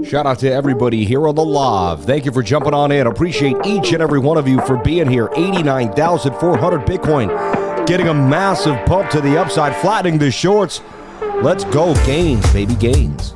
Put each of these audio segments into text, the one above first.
Shout out to everybody here on the live. Thank you for jumping on in. Appreciate each and every one of you for being here. 89,400 Bitcoin. Getting a massive pump to the upside, flattening the shorts. Let's go. Gains, baby, gains.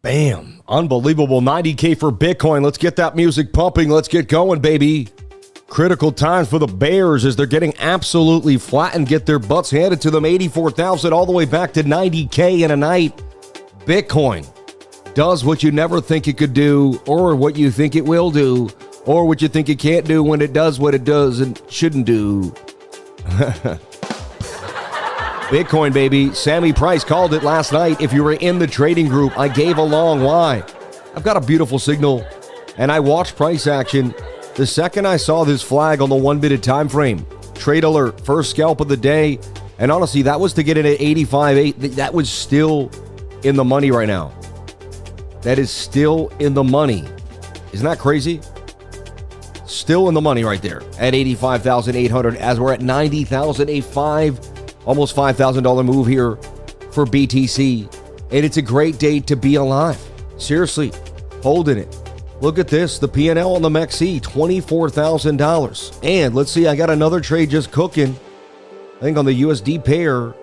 Bam. Unbelievable. 90K for Bitcoin. Let's get that music pumping. Let's get going, baby. Critical times for the Bears as they're getting absolutely flattened, get their butts handed to them. 84,000 all the way back to 90K in a night. Bitcoin does what you never think it could do, or what you think it will do, or what you think it can't do when it does what it does and shouldn't do. Bitcoin, baby. Sammy Price called it last night. If you were in the trading group, I gave along why. I've got a beautiful signal, and I watched price action the second I saw this flag on the 1 minute time frame. Trade alert, first scalp of the day. And honestly, that was to get it at 85.8. That was still in the money right now. That is still in the money. Isn't that crazy? Still in the money right there at 85,800 as we're at 90,000, almost $5,000 move here for BTC. And it's a great day to be alive. Seriously, holding it. Look at this, the P&L on the MEXC, $24,000. And let's see, I got another trade just cooking. I think on the USD pair.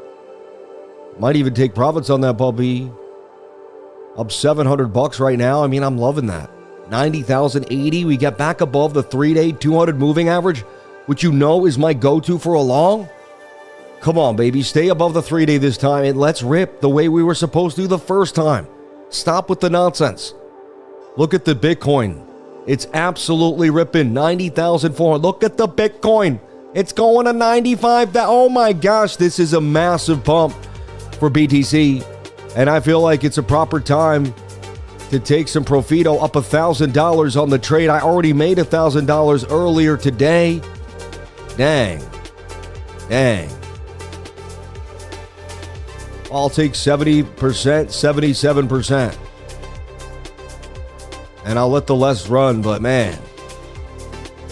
Might even take profits on that puppy. Up $700 right now. I mean, I'm loving that. 90,080. We get back above the 3-day 200 moving average, which you know is my go-to for a long. Come on, baby. Stay above the 3-day this time and let's rip the way we were supposed to the first time. Stop with the nonsense. Look at the Bitcoin. It's absolutely ripping. 90,400. Look at the Bitcoin. It's going to 95. Oh my gosh, this is a massive pump for BTC. And I feel like it's a proper time to take some profito, up $1,000 on the trade. I already made $1,000 earlier today. Dang. I'll take 70%, 77%. And I'll let the less run, but man,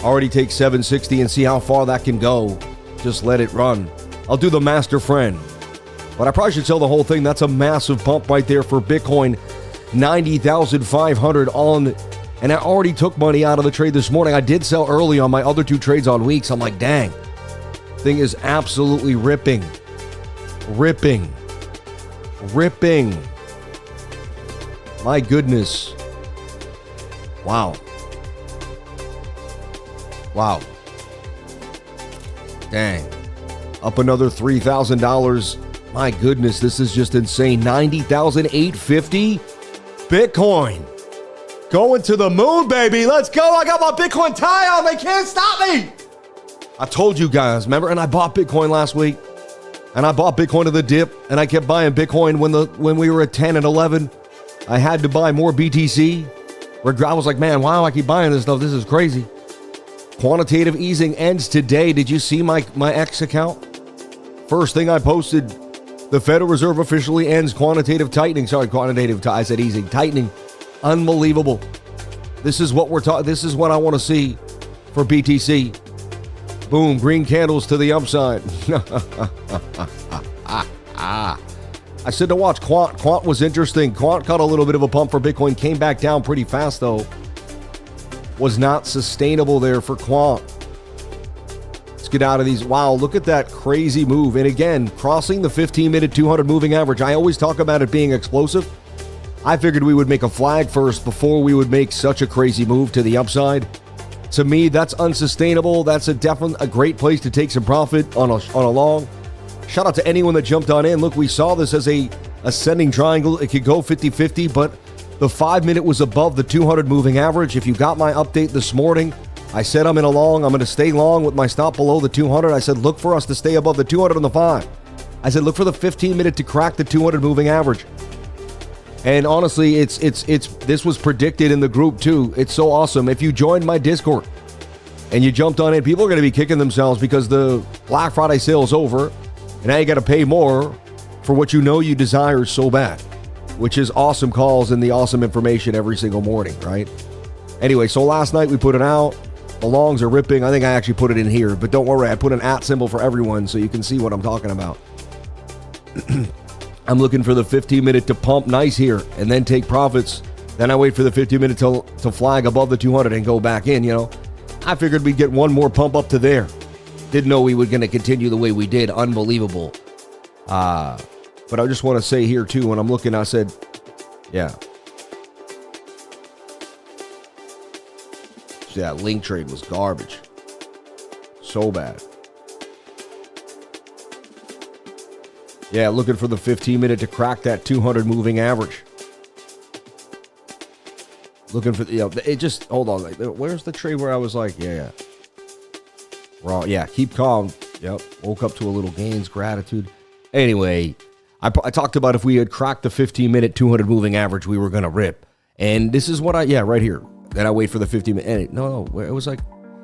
already take 760 and see how far that can go. Just let it run. I'll do the master friend. But I probably should sell the whole thing. That's a massive pump right there for Bitcoin. 90,500 on. And I already took money out of the trade this morning. I did sell early on my other two trades on weeks. I'm like, dang. Thing is absolutely ripping. My goodness. Wow. Dang. Up another $3,000. My goodness, this is just insane. 90,850 Bitcoin. Going to the moon, baby. Let's go. I got my Bitcoin tie on. They can't stop me. I told you guys, remember? And I bought Bitcoin last week. And I bought Bitcoin to the dip. And I kept buying Bitcoin when we were at 10 and 11. I had to buy more BTC. I was like, man, wow, I keep buying this stuff. This is crazy. Quantitative easing ends today. Did you see my X account? First thing I posted, the Federal Reserve officially ends quantitative tightening. I said easing. Tightening. Unbelievable. This is what we're talking. This is what I want to see for BTC. Boom. Green candles to the upside. I said to watch Quant. Quant was interesting. Quant caught a little bit of a pump for Bitcoin. Came back down pretty fast, though. Was not sustainable there for Quant. Let's get out of these. Wow, look at that crazy move. And again, crossing the 15-minute 200 moving average. I always talk about it being explosive. I figured we would make a flag first before we would make such a crazy move to the upside. To me, that's unsustainable. That's a great place to take some profit on a long. Shout out to anyone that jumped on in. Look, we saw this as a ascending triangle. It could go 50-50, but the 5-minute was above the 200 moving average. If you got my update this morning, I said I'm in a long. I'm going to stay long with my stop below the 200. I said, look for us to stay above the 200 on the 5. I said, look for the 15-minute to crack the 200 moving average. And honestly, this was predicted in the group too. It's so awesome. If you joined my Discord and you jumped on in, people are going to be kicking themselves because the Black Friday sale is over. And now you got to pay more for what you know you desire so bad, which is awesome calls and the awesome information every single morning, right? Anyway, so last night we put it out. The longs are ripping. I think I actually put it in here, but don't worry. I put an @ symbol for everyone so you can see what I'm talking about. I'm looking for the 15-minute to pump nice here and then take profits. Then I wait for the 15-minute to flag above the 200 and go back in, you know. I figured we'd get one more pump up to there. Didn't know we were going to continue the way we did. Unbelievable. But I just want to say here, too, when I'm looking, I said, yeah, that link trade was garbage. So bad. Yeah, looking for the 15-minute to crack that 200 moving average. Looking for, it just, hold on. Where's the trade where I was like, yeah. Raw, yeah, keep calm. Yep, woke up to a little gains, gratitude. Anyway, I talked about if we had cracked the 15-minute 200 moving average, we were going to rip. And this is what right here. Then I wait for the 15-minute. No, it was like,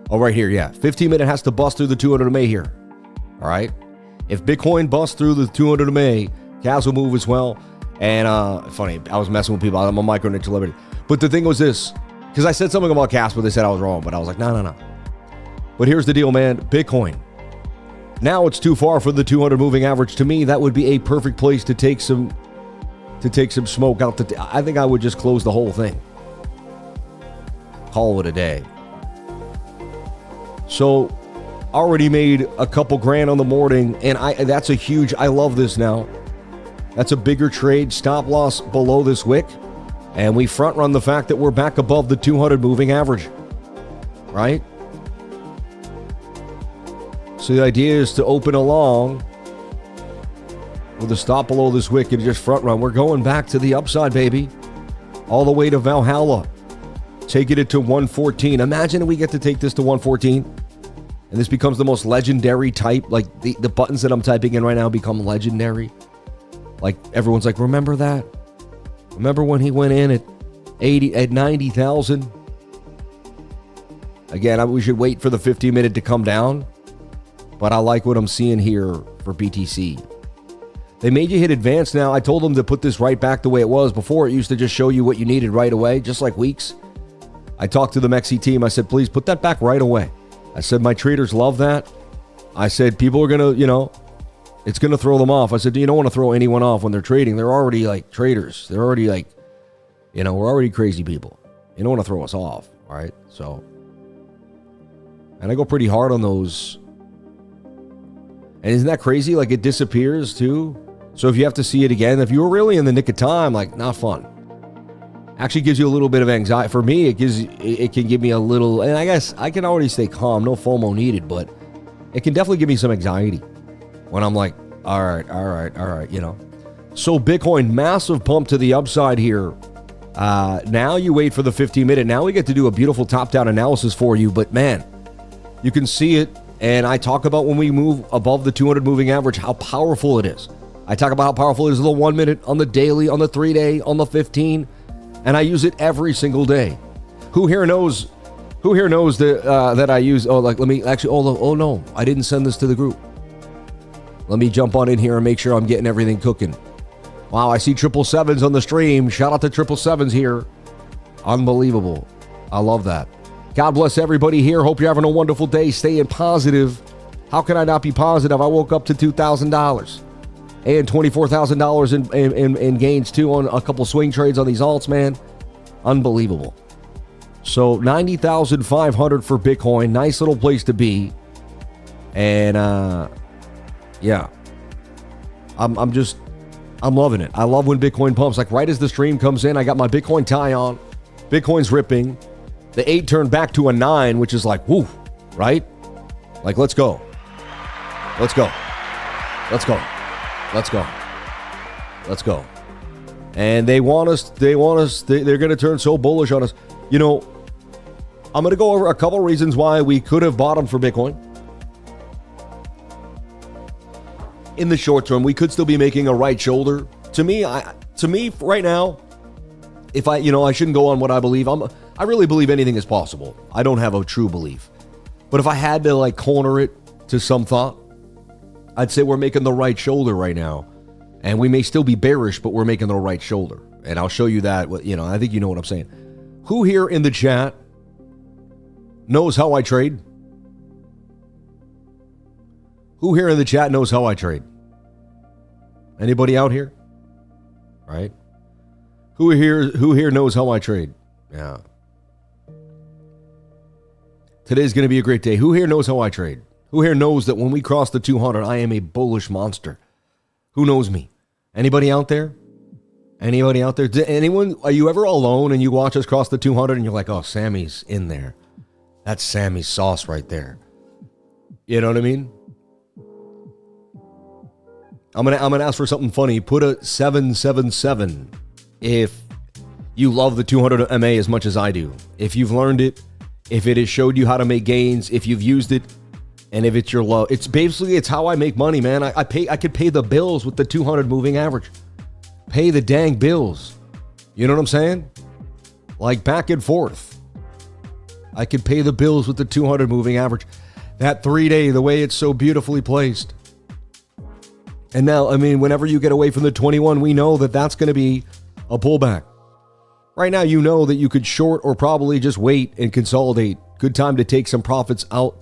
right here, yeah. 15-minute has to bust through the 200 MA here. All right? If Bitcoin busts through the 200 MA, CAS will move as well. And funny, I was messing with people. I'm a micro niche celebrity. But the thing was this, because I said something about CAS, but they said I was wrong. But I was like, no. But here's the deal, man. Bitcoin. Now it's too far for the 200 moving average. To me, that would be a perfect place to take some smoke out. I think I would just close the whole thing. Call it a day. So, already made a couple grand on the morning, and that's a huge, I love this now. That's a bigger trade, stop loss below this wick, and we front run the fact that we're back above the 200 moving average, right? So the idea is to open along with a stop below this wick and just front run. We're going back to the upside, baby, all the way to Valhalla. Taking it to 114. Imagine if we get to take this to 114. And this becomes the most legendary type. Like the buttons that I'm typing in right now become legendary. Like everyone's like, remember that? Remember when he went in at 90,000? Again, we should wait for the 15-minute to come down. But I like what I'm seeing here for BTC. They made you hit advance now. I told them to put this right back the way it was. Before, it used to just show you what you needed right away, just like weeks. I talked to the Mexi team. I said, please put that back right away. I said, my traders love that. I said, people are going to, it's going to throw them off. I said, you don't want to throw anyone off when they're trading. They're already like traders. They're already like, we're already crazy people. You don't want to throw us off. All right. So, and I go pretty hard on those. And isn't that crazy? Like it disappears too. So if you have to see it again, if you were really in the nick of time, like not fun. Actually gives you a little bit of anxiety. For me, it can give me a little, and I guess I can already stay calm, no FOMO needed, but it can definitely give me some anxiety when I'm like, all right. So Bitcoin, massive pump to the upside here. Now you wait for the 15-minute. Now we get to do a beautiful top-down analysis for you, but man, you can see it. And I talk about when we move above the 200 moving average, how powerful it is. I talk about how powerful it is on the 1 minute, on the daily, on the 3-day, on the 15, and I use it every single day. Who here knows that I use? Oh, like let me actually. Oh no, I didn't send this to the group. Let me jump on in here and make sure I'm getting everything cooking. Wow, I see 777s on the stream. Shout out to 777s here. Unbelievable. I love that. God bless everybody here. Hope you're having a wonderful day. Staying positive. How can I not be positive? I woke up to $2,000 and $24,000 in gains too on a couple swing trades on these alts, man. Unbelievable. So 90,500 for Bitcoin. Nice little place to be. And yeah, I'm loving it. I love when Bitcoin pumps. Like right as the stream comes in, I got my Bitcoin tie on. Bitcoin's ripping. The 8 turned back to a 9, which is like, woo, right? Like, let's go. Let's go. Let's go. Let's go. Let's go. And they're going to turn so bullish on us. I'm going to go over a couple reasons why we could have bottomed for Bitcoin. In the short term, we could still be making a right shoulder. To me, right now, if I shouldn't go on what I believe. I really believe anything is possible. I don't have a true belief. But if I had to corner it to some thought, I'd say we're making the right shoulder right now. And we may still be bearish, but we're making the right shoulder. And I'll show you that. I think you know what I'm saying. Who here in the chat knows how I trade? Who here in the chat knows how I trade? Anybody out here? Right? Who here knows how I trade? Yeah. Today's going to be a great day. Who here knows how I trade? Who here knows that when we cross the 200, I am a bullish monster? Who knows me? Anybody out there? Anybody out there? Anyone? Are you ever alone and you watch us cross the 200 and you're like, oh, Sammy's in there. That's Sammy's sauce right there. You know what I mean? I'm gonna ask for something funny. Put a 777 if you love the 200 MA as much as I do. If you've learned it, if it has showed you how to make gains, if you've used it, and if it's your love. It's basically, it's how I make money, man. I could pay the bills with the 200 moving average. Pay the dang bills. You know what I'm saying? Like back and forth. I could pay the bills with the 200 moving average. That 3-day, the way it's so beautifully placed. And now, I mean, whenever you get away from the 21, we know that that's going to be a pullback. Right now, you know that you could short or probably just wait and consolidate. Good time to take some profits out.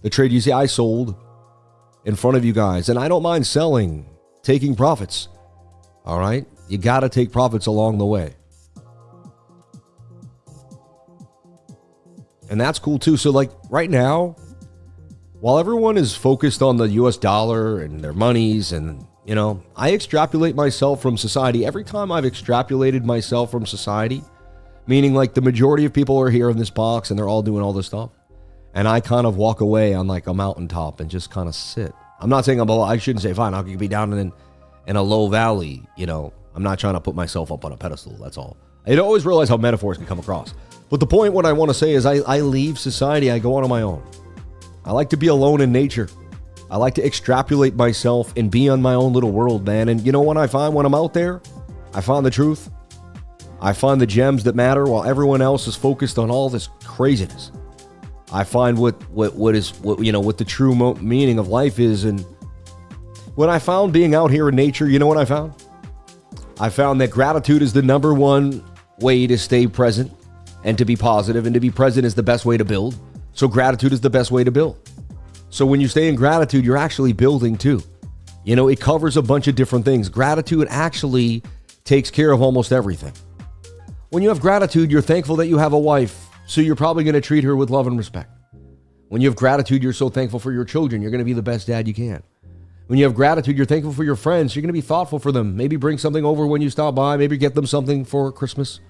The trade you see I sold in front of you guys. And I don't mind selling, taking profits. All right? You got to take profits along the way. And that's cool too. So like right now, while everyone is focused on the US dollar and their monies and, you know, I extrapolate myself from society. Every time I've extrapolated myself from society, meaning like the majority of people are here in this box and they're all doing all this stuff. And I kind of walk away on like a mountaintop and just kind of sit. I'm not saying I shouldn't say, fine, I could be down in a low valley. You know, I'm not trying to put myself up on a pedestal. That's all. I always realize how metaphors can come across. But the point, what I want to say is I leave society. I go on my own. I like to be alone in nature. I like to extrapolate myself and be on my own little world, man. And you know what I find when I'm out there? I find the truth. I find the gems that matter while everyone else is focused on all this craziness. I find what the true meaning of life is. And when I found being out here in nature, you know what I found? I found that gratitude is the number one way to stay present and to be positive, and to be present is the best way to build. So gratitude is the best way to build. So when you stay in gratitude, you're actually building too. You know, it covers a bunch of different things. Gratitude actually takes care of almost everything. When you have gratitude, you're thankful that you have a wife, so you're probably going to treat her with love and respect. When you have gratitude, you're so thankful for your children, you're going to be the best dad you can. When you have gratitude, you're thankful for your friends, you're going to be thoughtful for them. Maybe bring something over when you stop by, maybe get them something for Christmas.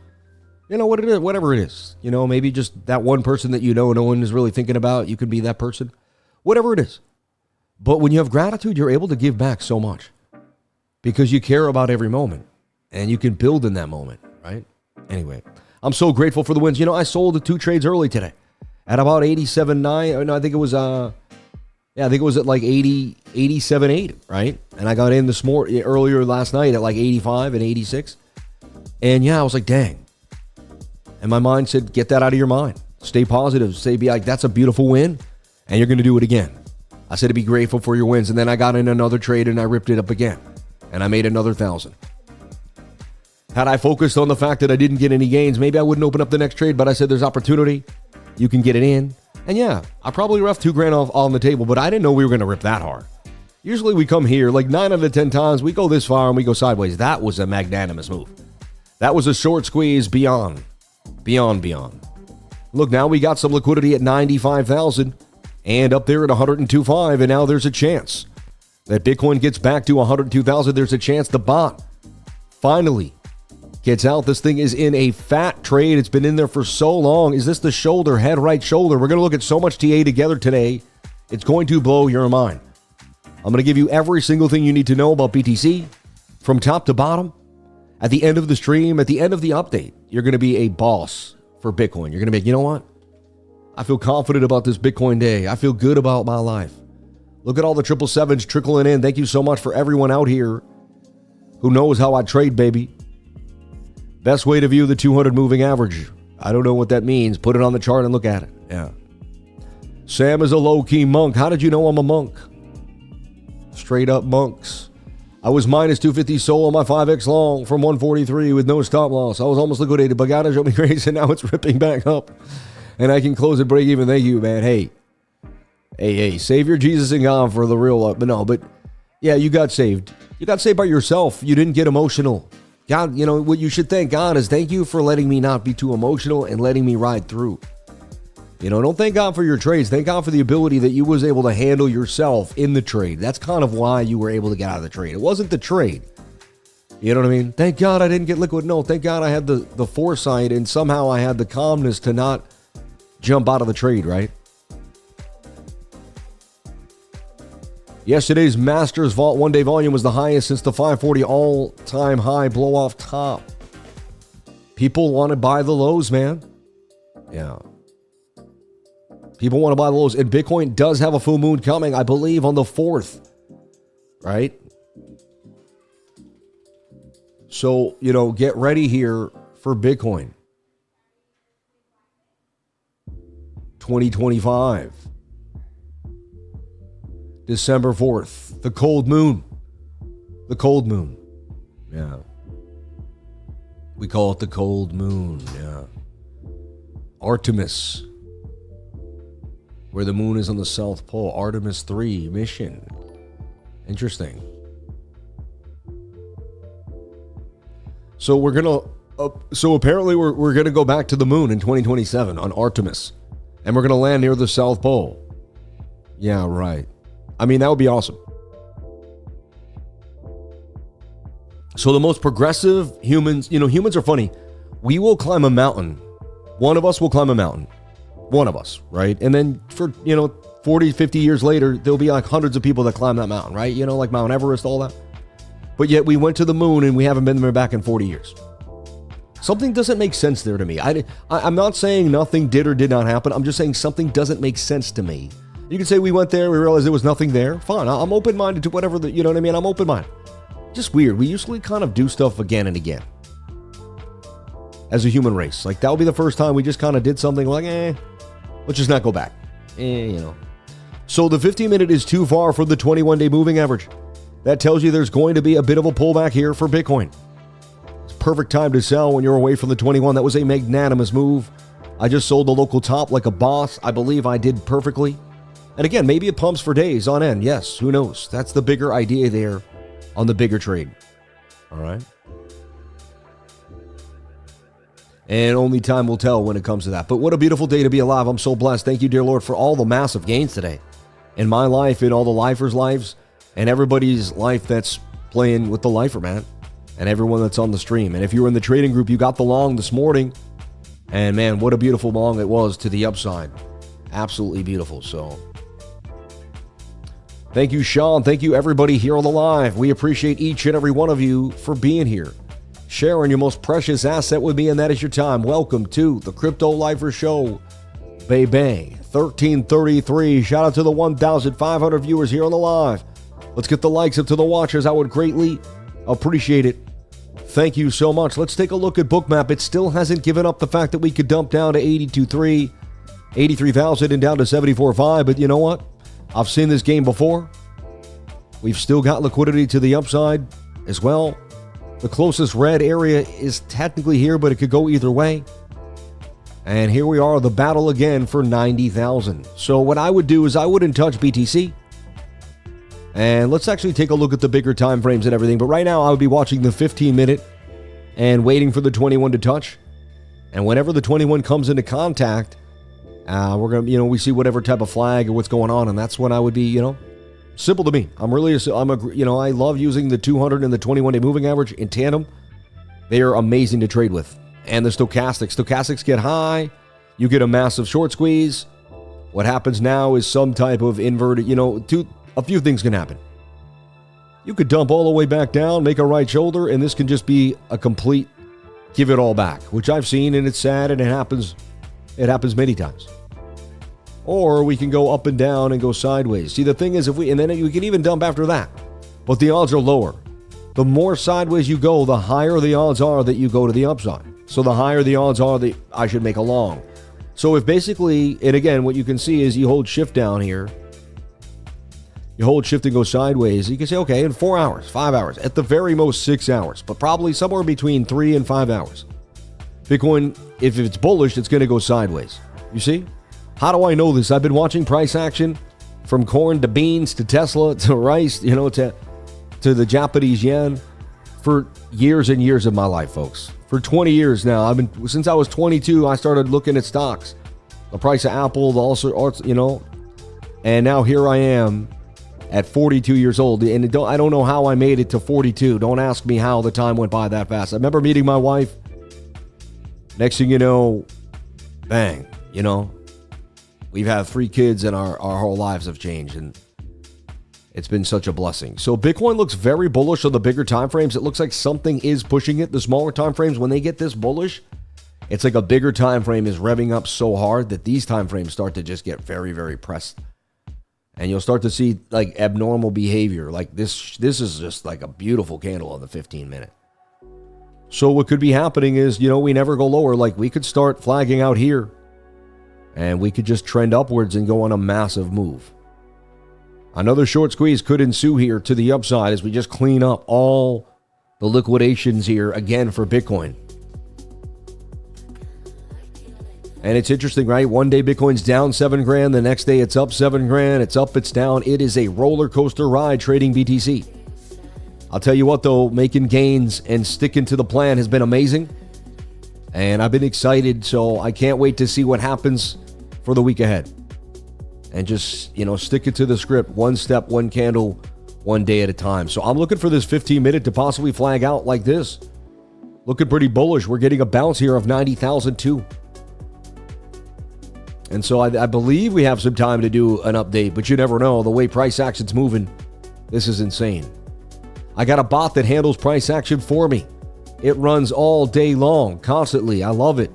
You know what it is, whatever it is. You know, maybe just that one person that you know no one is really thinking about, you could be that person. Whatever it is. But when you have gratitude, you're able to give back so much because you care about every moment and you can build in that moment, right? Anyway, I'm so grateful for the wins. You know, I sold the 2 trades early today at about 87.9. No, I think it was at like 87.8, right? And I got in earlier last night at like 85 and 86. And yeah, I was like, dang. And my mind said, get that out of your mind. Stay positive. Be like, that's a beautiful win. And you're going to do it again. I said to be grateful for your wins. And then I got in another trade and I ripped it up again. And I made another 1,000. Had I focused on the fact that I didn't get any gains, maybe I wouldn't open up the next trade. But I said, there's opportunity. You can get it in. And yeah, I probably left $2,000 off on the table. But I didn't know we were going to rip that hard. Usually we come here like 9 out of 10 times. We go this far and we go sideways. That was a magnanimous move. That was a short squeeze beyond. Look, now we got some liquidity at 95,000 and up there at 102.5, and now there's a chance that Bitcoin gets back to 102,000. There's a chance the bot finally gets out. This thing is in a fat trade. It's been in there for so long. Is this the shoulder, head, right shoulder? We're going to look at so much TA together today. It's going to blow your mind. I'm going to give you every single thing you need to know about BTC from top to bottom. At the end of the stream, at the end of the update, you're going to be a boss for Bitcoin. You're going to be, you know what? I feel confident about this Bitcoin day. I feel good about my life. Look at all the 777s trickling in. Thank you so much for everyone out here who knows how I trade, baby. Best way to view the 200 moving average. I don't know what that means. Put it on the chart and look at it. Yeah. Sam is a low-key monk. How did you know I'm a monk? Straight up monks. I was minus 250 sold on my 5X long from 143 with no stop loss. I was almost liquidated, but God has shown me grace, and now it's ripping back up. And I can close it, break even. Thank you, man. Hey, save your Jesus and God for the real. But yeah, you got saved. You got saved by yourself. You didn't get emotional. God, you know, what you should thank God is thank you for letting me not be too emotional and letting me ride through. You know, don't thank God for your trades. Thank God for the ability that you was able to handle yourself in the trade. That's kind of why you were able to get out of the trade. It wasn't the trade. You know what I mean? Thank God I didn't get liquid. No, thank God I had the foresight and somehow I had the calmness to not jump out of the trade, right? Yesterday's Masters Vault one-day volume was the highest since the 540 all-time high blow-off top. People want to buy the lows, man. Yeah. People want to buy the lows. And Bitcoin does have a full moon coming, I believe, on the 4th. Right? So, get ready here for Bitcoin. 2025. December 4th. The cold moon. The cold moon. Yeah. We call it the cold moon. Yeah. Artemis. Where the moon is on the South Pole. Artemis 3 mission. Interesting. So we're gonna. So apparently we're gonna go back to the moon in 2027 on Artemis, and we're gonna land near the South Pole. Yeah, right. I mean, that would be awesome. So the most progressive humans, humans are funny. We will climb a mountain. One of us will climb a mountain. One of us, right? And then for 40, 50 years later, there'll be like hundreds of people that climb that mountain, right? Like Mount Everest, all that. But yet we went to the moon and we haven't been there back in 40 years. Something doesn't make sense there to me. I'm not saying nothing did or did not happen. I'm just saying something doesn't make sense to me. You can say we went there, we realized there was nothing there. Fine, I'm open-minded to whatever, you know what I mean? I'm open-minded. Just weird. We usually kind of do stuff again and again. As a human race. Like that would be the first time we just kind of did something like, let's just not go back. So the 15-minute is too far from the 21-day moving average. That tells you there's going to be a bit of a pullback here for Bitcoin. It's perfect time to sell when you're away from the 21. That was a magnanimous move. I just sold the local top like a boss. I believe I did perfectly. And again, maybe it pumps for days on end. Yes, who knows? That's the bigger idea there on the bigger trade. All right. And only time will tell when it comes to that. But what a beautiful day to be alive. I'm so blessed. Thank you, dear Lord, for all the massive gains today. In my life, in all the lifers' lives, and everybody's life that's playing with the lifer, man. And everyone that's on the stream. And if you were in the trading group, you got the long this morning. And man, what a beautiful long it was to the upside. Absolutely beautiful. So thank you, Sean. Thank you, everybody here on the live. We appreciate each and every one of you for being here. Sharing your most precious asset with me, and that is your time. Welcome to the Crypto Lifer Show. Baby, 1333. Shout out to the 1,500 viewers here on the live. Let's get the likes up to the watchers. I would greatly appreciate it. Thank you so much. Let's take a look at Bookmap. It still hasn't given up the fact that we could dump down to 82.3, 83,000 and down to 74.5. But you know what? I've seen this game before. We've still got liquidity to the upside as well. The closest red area is technically here, but it could go either way. And here we are, the battle again for 90,000. So what I would do is I wouldn't touch BTC. And let's actually take a look at the bigger time frames and everything. But right now, I would be watching the 15-minute and waiting for the 21 to touch. And whenever the 21 comes into contact, we're going to, we see whatever type of flag or what's going on. And that's when I would be, simple to me. I love using the 200 and the 21-day moving average in tandem. They are amazing to trade with. And the stochastics get high. You get a massive short squeeze. What happens now is some type of inverted, a few things can happen. You could dump all the way back down, make a right shoulder, and this can just be a complete give it all back, which I've seen, and it's sad, and it happens many times. Or we can go up and down and go sideways. See, the thing is, and then you can even dump after that, but the odds are lower. The more sideways you go, the higher the odds are that you go to the upside. So the higher the odds are that I should make a long. So if basically, and again, what you can see is you hold shift down here. You hold shift and go sideways. You can say, okay, in 4 hours, 5 hours, at the very most 6 hours, but probably somewhere between 3 and 5 hours. Bitcoin, if it's bullish, it's going to go sideways. You see? How do I know this? I've been watching price action from corn to beans to Tesla to rice, to the Japanese yen for years and years of my life, folks. For 20 years now. Since I was 22, I started looking at stocks. The price of Apple, and now here I am at 42 years old. And I don't know how I made it to 42. Don't ask me how the time went by that fast. I remember meeting my wife. Next thing you know, bang, We've had 3 kids and our whole lives have changed, and it's been such a blessing. So Bitcoin looks very bullish on the bigger time frames. It looks like something is pushing it. The smaller time frames, when they get this bullish, it's like a bigger time frame is revving up so hard that these time frames start to just get very, very pressed. And you'll start to see like abnormal behavior. Like this is just like a beautiful candle on the 15-minute. So what could be happening is, we never go lower. Like we could start flagging out here and we could just trend upwards and go on a massive move. Another short squeeze could ensue here to the upside as we just clean up all the liquidations here again for Bitcoin. And it's interesting, right? One day Bitcoin's down $7,000. The next day it's up $7,000. It's up, it's down. It is a roller coaster ride trading BTC. I'll tell you what though, making gains and sticking to the plan has been amazing. And I've been excited, so I can't wait to see what happens for the week ahead. And just, stick it to the script. One step, one candle, one day at a time. So I'm looking for this 15-minute to possibly flag out like this. Looking pretty bullish. We're getting a bounce here of 90,000 too. And so I believe we have some time to do an update, but you never know. The way price action's moving, this is insane. I got a bot that handles price action for me. It runs all day long, constantly. I love it.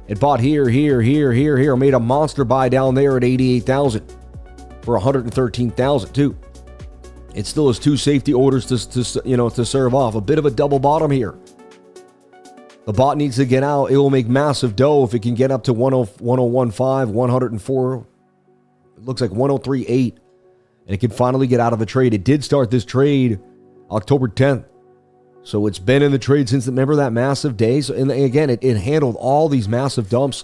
It bought here. Made a monster buy down there at 88,000 for 113,000 too. It still has 2 safety orders to serve off. A bit of a double bottom here. The bot needs to get out. It will make massive dough if it can get up to 101.5, 104. It looks like 103.8. And it can finally get out of the trade. It did start this trade October 10th. So it's been in the trade since, remember that massive day? So, and again, it handled all these massive dumps.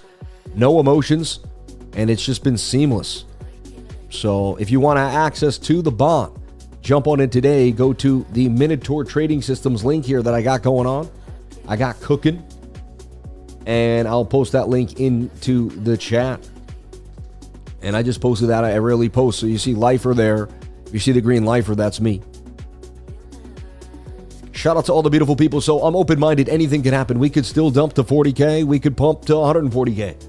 No emotions. And it's just been seamless. So if you want access to the bot, jump on it today. Go to the Minotaur Trading Systems link here that I got going on. I got cooking, and I'll post that link into the chat. And I just posted that. I rarely post. So you see Lifer there. If you see the green Lifer, that's me. Shout out to all the beautiful people. So I'm open-minded. Anything can happen. We could still dump to 40K. We could pump to 140K.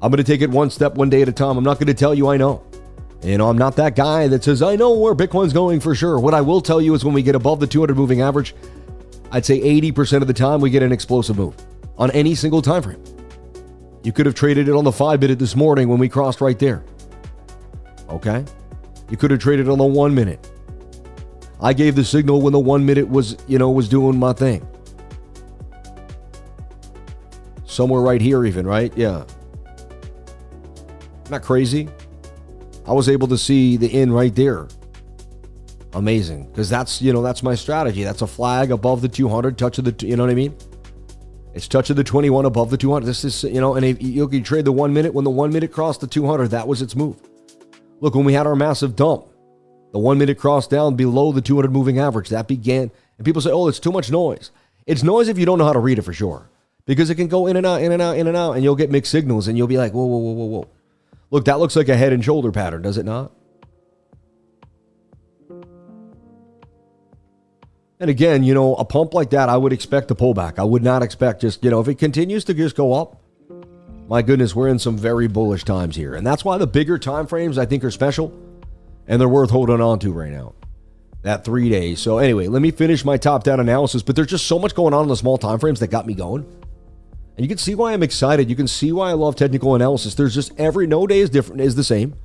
I'm going to take it one step, one day at a time. I'm not going to tell you I know. I'm not that guy that says, I know where Bitcoin's going for sure. What I will tell you is when we get above the 200 moving average, I'd say 80% of the time we get an explosive move on any single time frame. You could have traded it on the 5-minute this morning when we crossed right there. Okay? You could have traded on the 1-minute. I gave the signal when the 1-minute was doing my thing. Somewhere right here even, right? Yeah. Not crazy. I was able to see the in right there. Amazing, because that's my strategy. That's a flag above the 200, touch of the, you know what I mean? It's touch of the 21 above the 200. This is, and if you can trade the 1-minute, when the 1-minute crossed the 200, that was its move. Look, when we had our massive dump, the 1-minute crossed down below the 200 moving average. That began, and people say, oh, it's too much noise. It's noise if you don't know how to read it for sure, because it can go in and out, and you'll get mixed signals, and you'll be like, whoa. Look, that looks like a head and shoulder pattern, does it not? And again, a pump like that, I would expect a pullback. I would not expect just, if it continues to just go up, my goodness, we're in some very bullish times here. And that's why the bigger time frames, I think, are special. And they're worth holding on to right now. That 3 days. So anyway, let me finish my top-down analysis. But there's just so much going on in the small time frames that got me going. And you can see why I'm excited. You can see why I love technical analysis. There's just no day is different, is the same.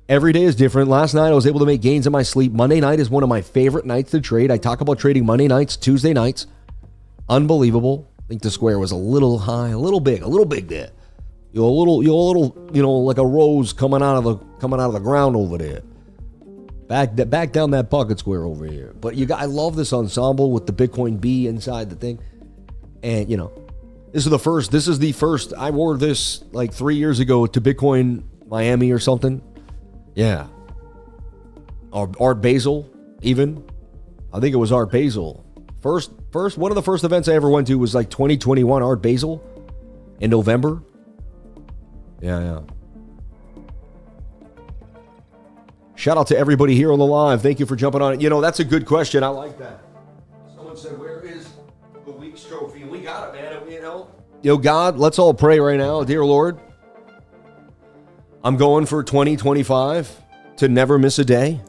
Every day is different. Last night, I was able to make gains in my sleep. Monday night is one of my favorite nights to trade. I talk about trading Monday nights, Tuesday nights. Unbelievable. I think the square was a little high, a little big there. You're a little, like a rose coming out of the ground over there. Back down that pocket square over here. But I love this ensemble with the Bitcoin B inside the thing. And, this is the first, I wore this like 3 years ago to Bitcoin Miami or something. Yeah. Or Art Basel, even. I think it was Art Basel. One of the first events I ever went to was like 2021 Art Basel in November. Yeah. Shout out to everybody here on the live. Thank you for jumping on it. That's a good question. I like that. Someone said, where is the week's trophy? We got it, man. God, let's all pray right now. Dear Lord, I'm going for 2025 to never miss a day.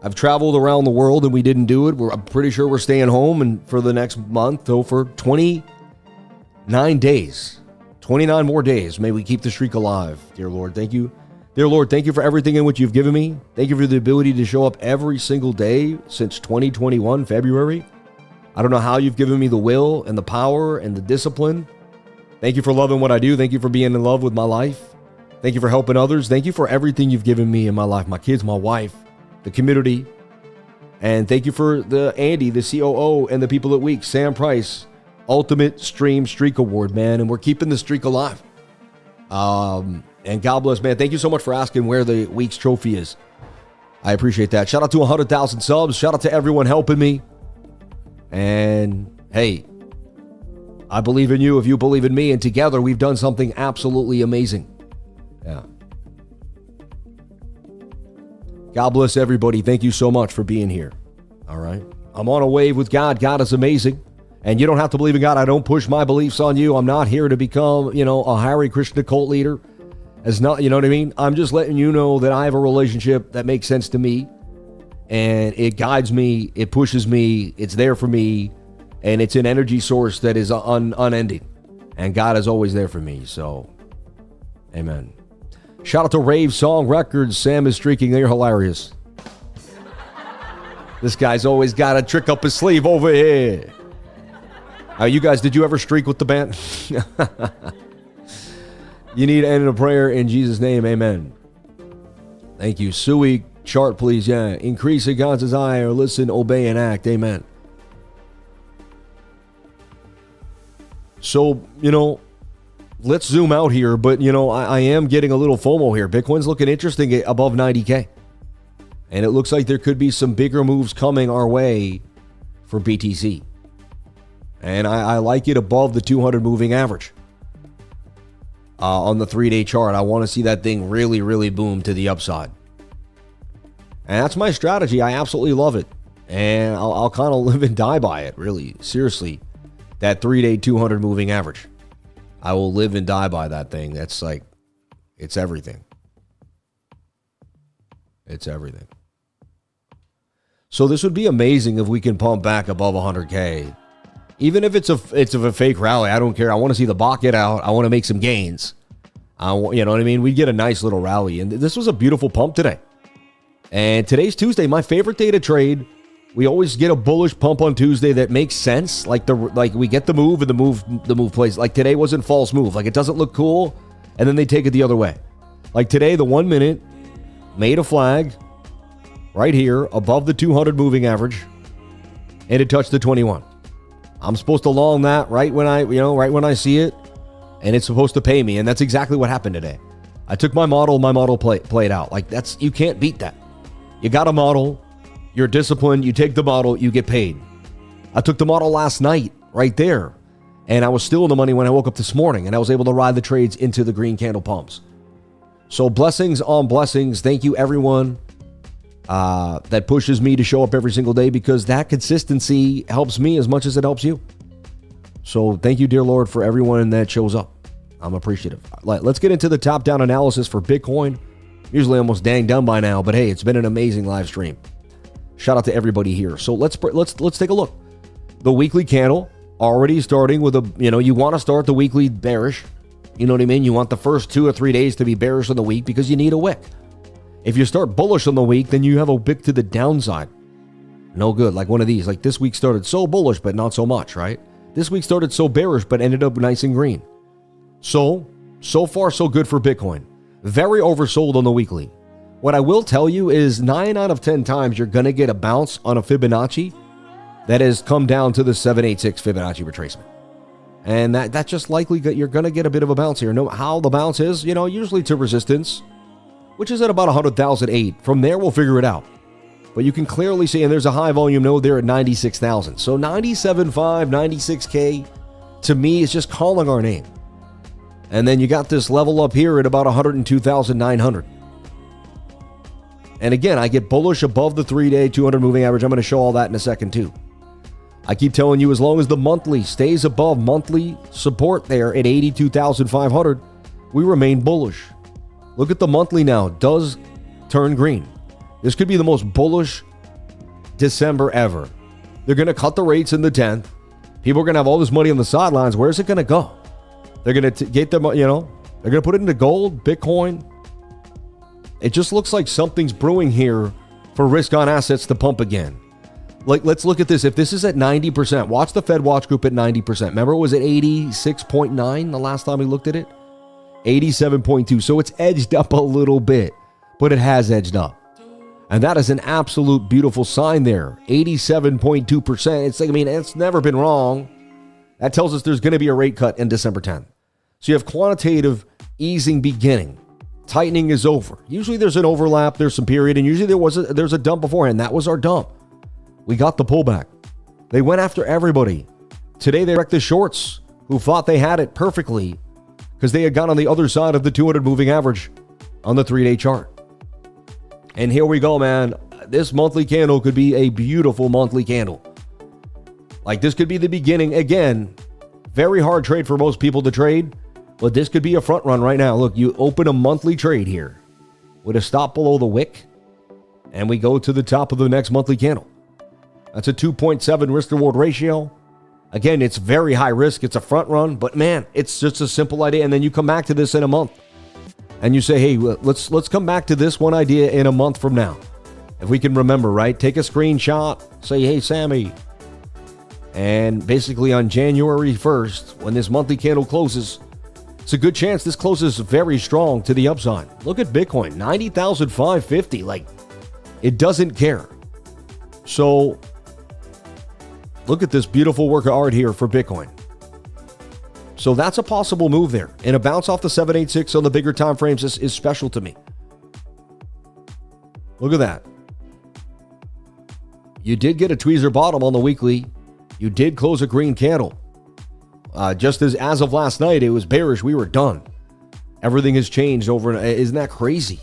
I've traveled around the world and we didn't do it. I'm pretty sure we're staying home and for the next month, so for 29 days. 29 more days. May we keep the streak alive, dear Lord. Thank you. Dear Lord, thank you for everything in which you've given me. Thank you for the ability to show up every single day since 2021, February. I don't know how you've given me the will and the power and the discipline. Thank you for loving what I do. Thank you for being in love with my life. Thank you for helping others. Thank you for everything you've given me in my life, my kids, my wife, the community. And thank you for the Andy, the COO, and the people at Week, Sam Price, Ultimate Stream Streak Award, man. And we're keeping the streak alive. And God bless, man. Thank you so much for asking where the week's trophy is. I appreciate that. Shout out to 100,000 subs. Shout out to everyone helping me. And hey, I believe in you if you believe in me. And together we've done something absolutely amazing. Yeah. God bless everybody. Thank you so much for being here. All right. I'm on a wave with God. God is amazing. And you don't have to believe in God. I don't push my beliefs on you. I'm not here to become, a Hare Krishna cult leader. As not, you know what I mean? I'm just letting you know that I have a relationship that makes sense to me, and it guides me, it pushes me, it's there for me, and it's an energy source that is unending. And God is always there for me. So, amen. Shout out to Rave Song Records. Sam is streaking. They're hilarious. This guy's always got a trick up his sleeve over here. You guys, did you ever streak with the band? You need to end in a prayer in Jesus' name. Amen. Thank you. Sui, chart, please. Yeah. Increase in God's desire. Listen, obey, and act. Amen. So, let's zoom out here. But, I am getting a little FOMO here. Bitcoin's looking interesting at above 90K. And it looks like there could be some bigger moves coming our way for BTC. And I like it above the 200 moving average. On the 3-day chart, I want to see that thing really, really boom to the upside. And that's my strategy. I absolutely love it. And I'll kind of live and die by it, really. Seriously, that 3-day 200 moving average. I will live and die by that thing. That's like, it's everything. It's everything. So this would be amazing if we can pump back above 100K. Even if it's a fake rally, I don't care. I want to see the bot get out. I want to make some gains. You know what I mean? We'd get a nice little rally. And this was a beautiful pump today. And today's Tuesday, my favorite day to trade. We always get a bullish pump on Tuesday that makes sense. Like we get the move and the move plays. Like today wasn't false move. Like it doesn't look cool. And then they take it the other way. Like today, the 1 minute made a flag right here above the 200 moving average. And it touched the 21. I'm supposed to long that right when I see it, and it's supposed to pay me, and that's exactly what happened today. I took my model played out. Like you can't beat that. You got a model, you're disciplined, you take the model, you get paid. I took the model last night right there, and I was still in the money when I woke up this morning, and I was able to ride the trades into the green candle pumps. So blessings on blessings. Thank you, everyone. That pushes me to show up every single day, because that consistency helps me as much as it helps you. So thank you, dear Lord, for everyone that shows up. I'm appreciative. Let's get into the top-down analysis for Bitcoin. Usually almost dang done by now, but hey, it's been an amazing live stream. Shout out to everybody here. So let's take a look. The weekly candle already starting with you want to start the weekly bearish. You know what I mean? You want the first 2 or 3 days to be bearish on the week because you need a wick. If you start bullish on the week, then you have a wick to the downside. No good. Like one of these. Like this week started so bullish, but not so much, right? This week started so bearish, but ended up nice and green. So far, so good for Bitcoin. Very oversold on the weekly. What I will tell you is 9 out of 10 times you're going to get a bounce on a Fibonacci that has come down to the 786 Fibonacci retracement. And that's just likely you're going to get a bit of a bounce here. Know how the bounce is, usually to resistance, which is at about 100,008. From there, we'll figure it out. But you can clearly see, and there's a high volume node there at 96,000. So 97.5, 96K, to me, is just calling our name. And then you got this level up here at about 102,900. And again, I get bullish above the 3-day 200 moving average. I'm going to show all that in a second too. I keep telling you, as long as the monthly stays above monthly support there at 82,500, we remain bullish. Look at the monthly now. Does turn green. This could be the most bullish December ever. They're going to cut the rates in the 10th. People are going to have all this money on the sidelines. Where's it going to go? They're going to get them, they're going to put it into gold, Bitcoin. It just looks like something's brewing here for risk-on assets to pump again. Like, let's look at this. If this is at 90%, watch the Fed Watch Group at 90%. Remember, it was at 86.9 the last time we looked at it? 87.2. So it's edged up a little bit, but it has edged up. And that is an absolute beautiful sign there. 87.2%. It's like, it's never been wrong. That tells us there's going to be a rate cut in December 10th. So you have quantitative easing beginning. Tightening is over. Usually there's an overlap, there's some period, and usually there's a dump beforehand. That was our dump. We got the pullback. They went after everybody. Today they wrecked the shorts who thought they had it perfectly because they had gone on the other side of the 200 moving average on the 3-day chart. And here we go, man. This monthly candle could be a beautiful monthly candle. Like, this could be the beginning. Again, very hard trade for most people to trade, but this could be a front run right now. Look, you open a monthly trade here with a stop below the wick, and we go to the top of the next monthly candle. That's a 2.7 risk-reward ratio. Again, it's very high risk. It's a front run, but man, it's just a simple idea. And then you come back to this in a month, and you say, hey, let's come back to this one idea in a month from now. If we can remember, right? Take a screenshot, say, hey, Sammy. And basically on January 1st, when this monthly candle closes, it's a good chance this closes very strong to the upside. Look at Bitcoin, 90,550. Like, it doesn't care. So look at this beautiful work of art here for Bitcoin. So that's a possible move there. And a bounce off the 786 on the bigger time frames is special to me. Look at that. You did get a tweezer bottom on the weekly. You did close a green candle. Just as of last night, it was bearish. We were done. Everything has changed over. Isn't that crazy?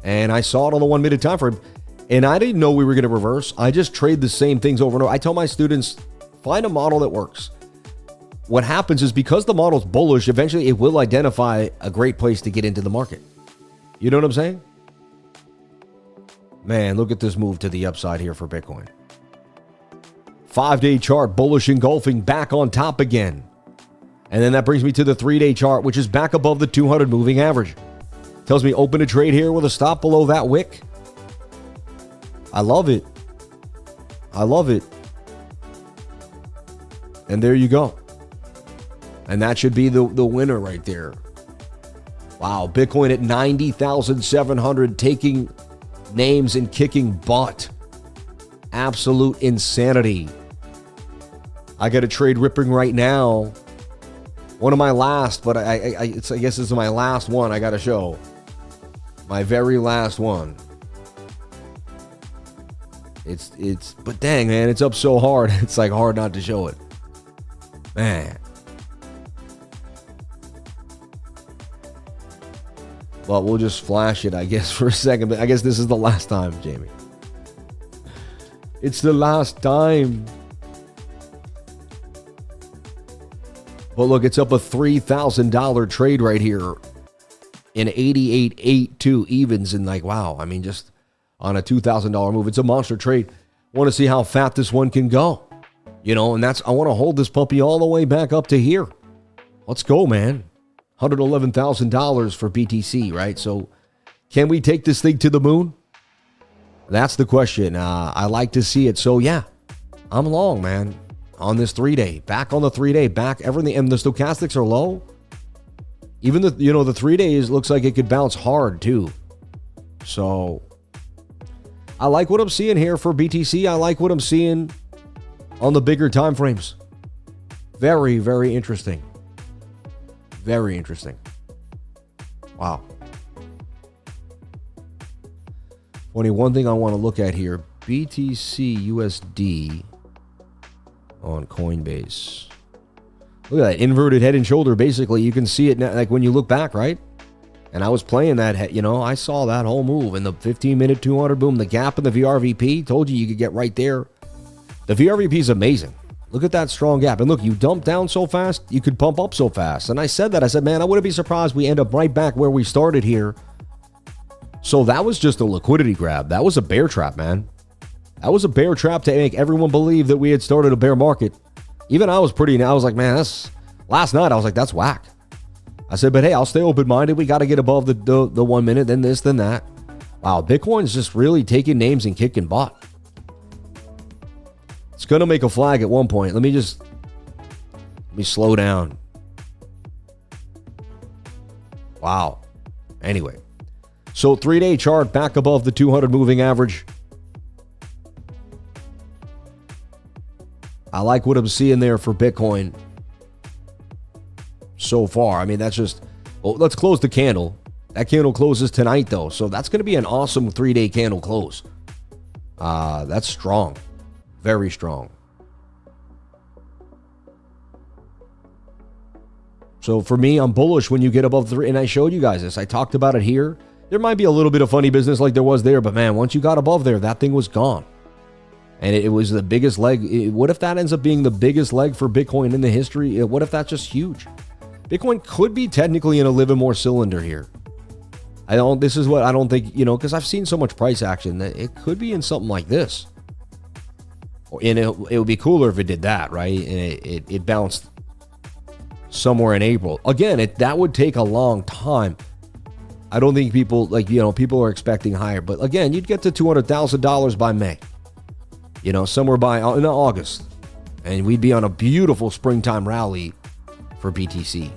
And I saw it on the 1 minute time frame. And I didn't know we were going to reverse. I just trade the same things over and over. I tell my students, find a model that works. What happens is because the model's bullish, eventually it will identify a great place to get into the market. You know what I'm saying? Man, look at this move to the upside here for Bitcoin. 5-day chart, bullish engulfing, back on top again. And then that brings me to the 3-day chart, which is back above the 200 moving average. Tells me open a trade here with a stop below that wick. I love it. I love it. And there you go. And that should be the winner right there. Wow, Bitcoin at 90,700, taking names and kicking butt. Absolute insanity. I got a trade ripping right now. One of my last, but I guess this is my last one I got to show. My very last one. But dang, man, it's up so hard. It's like hard not to show it. Man. Well, we'll just flash it, I guess, for a second. But I guess this is the last time, Jamie. It's the last time. But look, it's up a $3,000 trade right here in 88.82 evens. And like, wow, I mean, just on a $2,000 move. It's a monster trade. Want to see how fat this one can go. You know, and I want to hold this puppy all the way back up to here. Let's go, man. $111,000 for BTC, right? So can we take this thing to the moon? That's the question. I like to see it. So yeah, I'm long, man, on this 3-day. Back on the 3-day, back everything. And the stochastics are low. Even the 3 days looks like it could bounce hard too. So I like what I'm seeing here for BTC. I like what I'm seeing on the bigger time frames. Very, very interesting. Very interesting. Wow. Funny, one thing I want to look at here, BTC USD on Coinbase. Look at that inverted head and shoulder. Basically, you can see it now, like when you look back, right? And I was playing that, I saw that whole move in the 15-minute 200, boom, the gap in the VRVP. Told you could get right there. The VRVP is amazing. Look at that strong gap. And look, you dump down so fast, you could pump up so fast. And I said that. I said, man, I wouldn't be surprised we end up right back where we started here. So that was just a liquidity grab. That was a bear trap, man. That was a bear trap to make everyone believe that we had started a bear market. Even I was like, man, last night I was like, that's whack. I said, but hey, I'll stay open-minded. We got to get above the 1 minute, then this, then that. Wow, Bitcoin's just really taking names and kicking butt. It's going to make a flag at one point. Let me slow down. Wow. Anyway. So 3-day chart back above the 200 moving average. I like what I'm seeing there for Bitcoin so far. I mean, that's just... Well, let's close the candle. That candle closes tonight, though. So that's going to be an awesome 3-day candle close. That's strong. Very strong. So for me, I'm bullish when you get above 3. And I showed you guys this. I talked about it here. There might be a little bit of funny business like there was there. But man, once you got above there, that thing was gone. And it was the biggest leg. What if that ends up being the biggest leg for Bitcoin in the history? What if that's just huge? Bitcoin could be technically in a little bit more cylinder here. This is what I don't think, because I've seen so much price action that it could be in something like this. And it would be cooler if it did that, right? And it bounced somewhere in April. Again, that would take a long time. I don't think people, people are expecting higher. But again, you'd get to $200,000 by May. Somewhere in August. And we'd be on a beautiful springtime rally for BTC.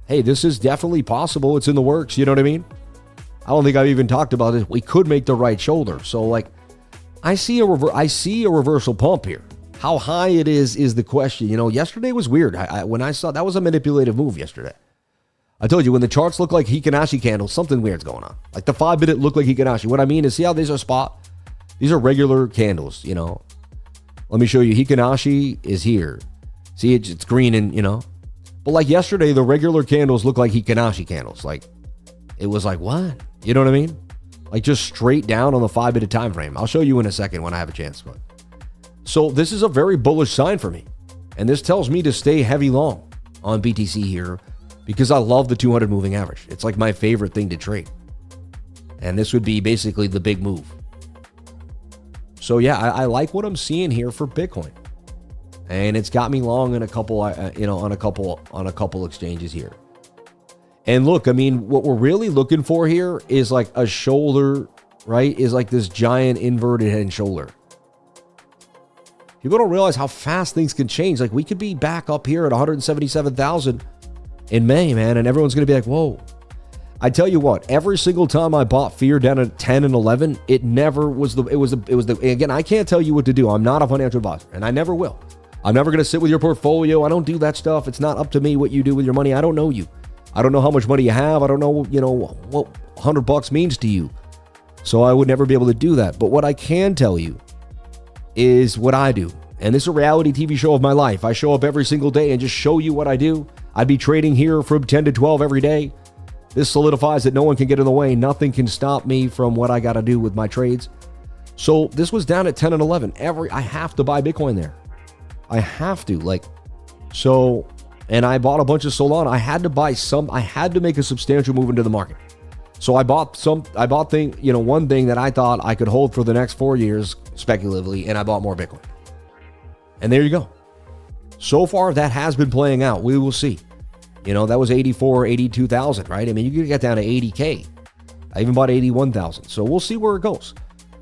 Hey, this is definitely possible. It's in the works. You know what I mean? I don't think I've even talked about it. We could make the right shoulder. So, I see a reversal pump here. How high it is the question. Yesterday was weird. When I saw that was a manipulative move yesterday. I told you when the charts look like Hikinashi candles, something weird's going on. Like the 5-minute look like Hikinashi. What I mean is, see how these are spot? These are regular candles. Let me show you. Hikinashi is here. See, it's green and But like yesterday, the regular candles look like Hikinashi candles. Like it was like what? You know what I mean? Like just straight down on the 5-minute time frame. I'll show you in a second when I have a chance. But so this is a very bullish sign for me. And this tells me to stay heavy long on BTC here because I love the 200 moving average. It's like my favorite thing to trade. And this would be basically the big move. So yeah, I like what I'm seeing here for Bitcoin. And it's got me long in a couple, on a couple exchanges here. And look, I mean, what we're really looking for here is like a shoulder, right? Is like this giant inverted head and shoulder. People don't realize how fast things can change. Like we could be back up here at 177,000 in May, man. And everyone's going to be like, whoa. I tell you what, every single time I bought fear down at 10 and 11, it never was again, I can't tell you what to do. I'm not a financial advisor and I never will. I'm never going to sit with your portfolio. I don't do that stuff. It's not up to me what you do with your money. I don't know you. I don't know how much money you have. I don't know, what $100 means to you. So I would never be able to do that. But what I can tell you is what I do. And this is a reality TV show of my life. I show up every single day and just show you what I do. I'd be trading here from 10 to 12 every day. This solidifies that no one can get in the way. Nothing can stop me from what I got to do with my trades. So this was down at 10 and 11. I have to buy Bitcoin there. I have to, and I bought a bunch of Solana. I had to make a substantial move into the market. So I bought one thing that I thought I could hold for the next 4 years speculatively, and I bought more Bitcoin. And there you go. So far, that has been playing out. We will see. That was 84, 82,000, right? I mean, you could get down to 80K. I even bought 81,000. So we'll see where it goes.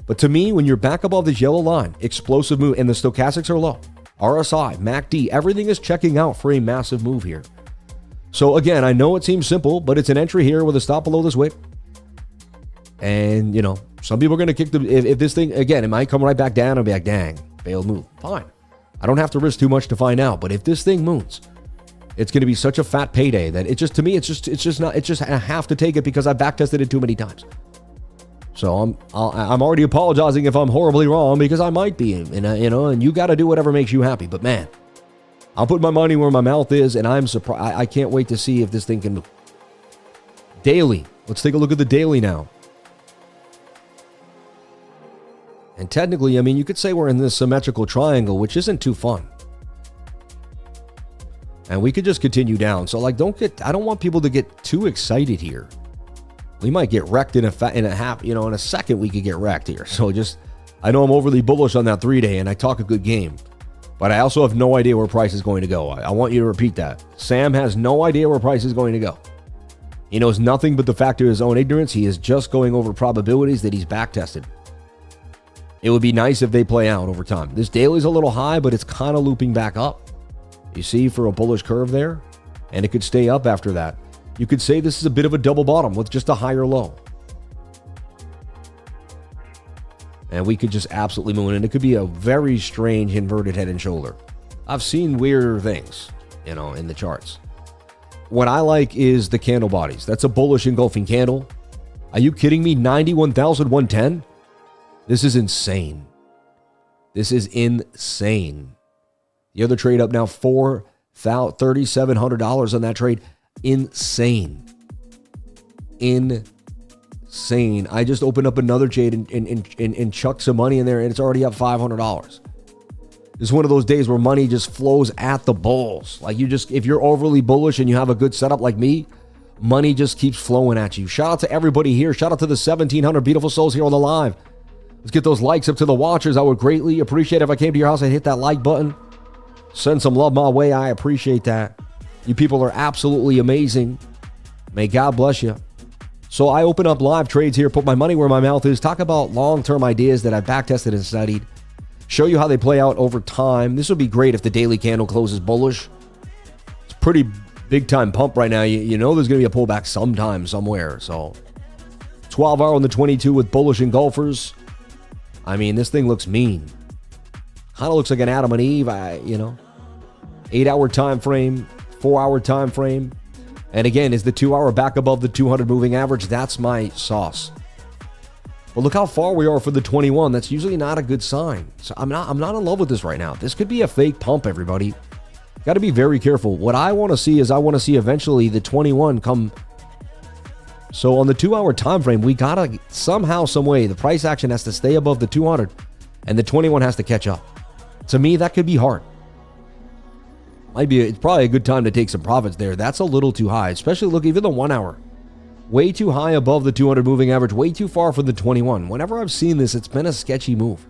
But to me, when you're back above this yellow line, explosive move, and the stochastics are low. RSI, MACD, everything is checking out for a massive move here. So again, I know it seems simple, but it's an entry here with a stop below this wick. And, some people are going to kick if this thing, again, it might come right back down and be like, dang, failed move. Fine. I don't have to risk too much to find out. But if this thing moves, it's going to be such a fat payday that I have to take it because I backtested it too many times. So I'm already apologizing if I'm horribly wrong because I might be, and you got to do whatever makes you happy. But man, I'll put my money where my mouth is, and I'm surprised. I can't wait to see if this thing can move. Daily. Let's take a look at the daily now. And technically, I mean, you could say we're in this symmetrical triangle, which isn't too fun. And we could just continue down. So, like, I don't want people to get too excited here. We might get wrecked in a second we could get wrecked here. So I know I'm overly bullish on that 3-day and I talk a good game, but I also have no idea where price is going to go. I want you to repeat that. Sam has no idea where price is going to go. He knows nothing but the fact of his own ignorance. He is just going over probabilities that he's back tested. It would be nice if they play out over time. This daily's a little high, but it's kind of looping back up. You see for a bullish curve there, and it could stay up after that. You could say this is a bit of a double bottom with just a higher low. And we could just absolutely move in. It could be a very strange inverted head and shoulder. I've seen weirder things, in the charts. What I like is the candle bodies. That's a bullish engulfing candle. Are you kidding me? 91,110? This is insane. This is insane. The other trade up now, $3,700 on that trade. Insane. I just opened up another trade and chucked some money in there, and it's already up $500. This is one of those days where money just flows at the bulls. Like if you're overly bullish and you have a good setup like me, money just keeps flowing at you. Shout out to everybody here. Shout out to the 1,700 beautiful souls here on the live. Let's get those likes up to the watchers. I would greatly appreciate it if I came to your house and hit that like button. Send some love my way. I appreciate that. You people are absolutely amazing. May God bless you. So I open up live trades here, put my money where my mouth is, talk about long-term ideas that I backtested and studied, show you how they play out over time. This would be great if the daily candle closes bullish. It's a pretty big-time pump right now. You know there's going to be a pullback sometime, somewhere. So 12-hour on the 22 with bullish engulfers. I mean, this thing looks mean. Kind of looks like an Adam and Eve, 8-hour time frame. 4-hour time frame. And again, is the 2-hour back above the 200 moving average? That's my sauce. But look how far we are for the 21. That's usually not a good sign. So I'm not in love with this right now. This could be a fake pump, everybody. Got to be very careful. What I want to see is eventually the 21 come. So on the 2-hour time frame, we got to somehow, some way, the price action has to stay above the 200 and the 21 has to catch up. To me, that could be hard. It's probably a good time to take some profits there. That's a little too high, especially look, even the 1 hour. Way too high above the 200 moving average, way too far from the 21. Whenever I've seen this, it's been a sketchy move.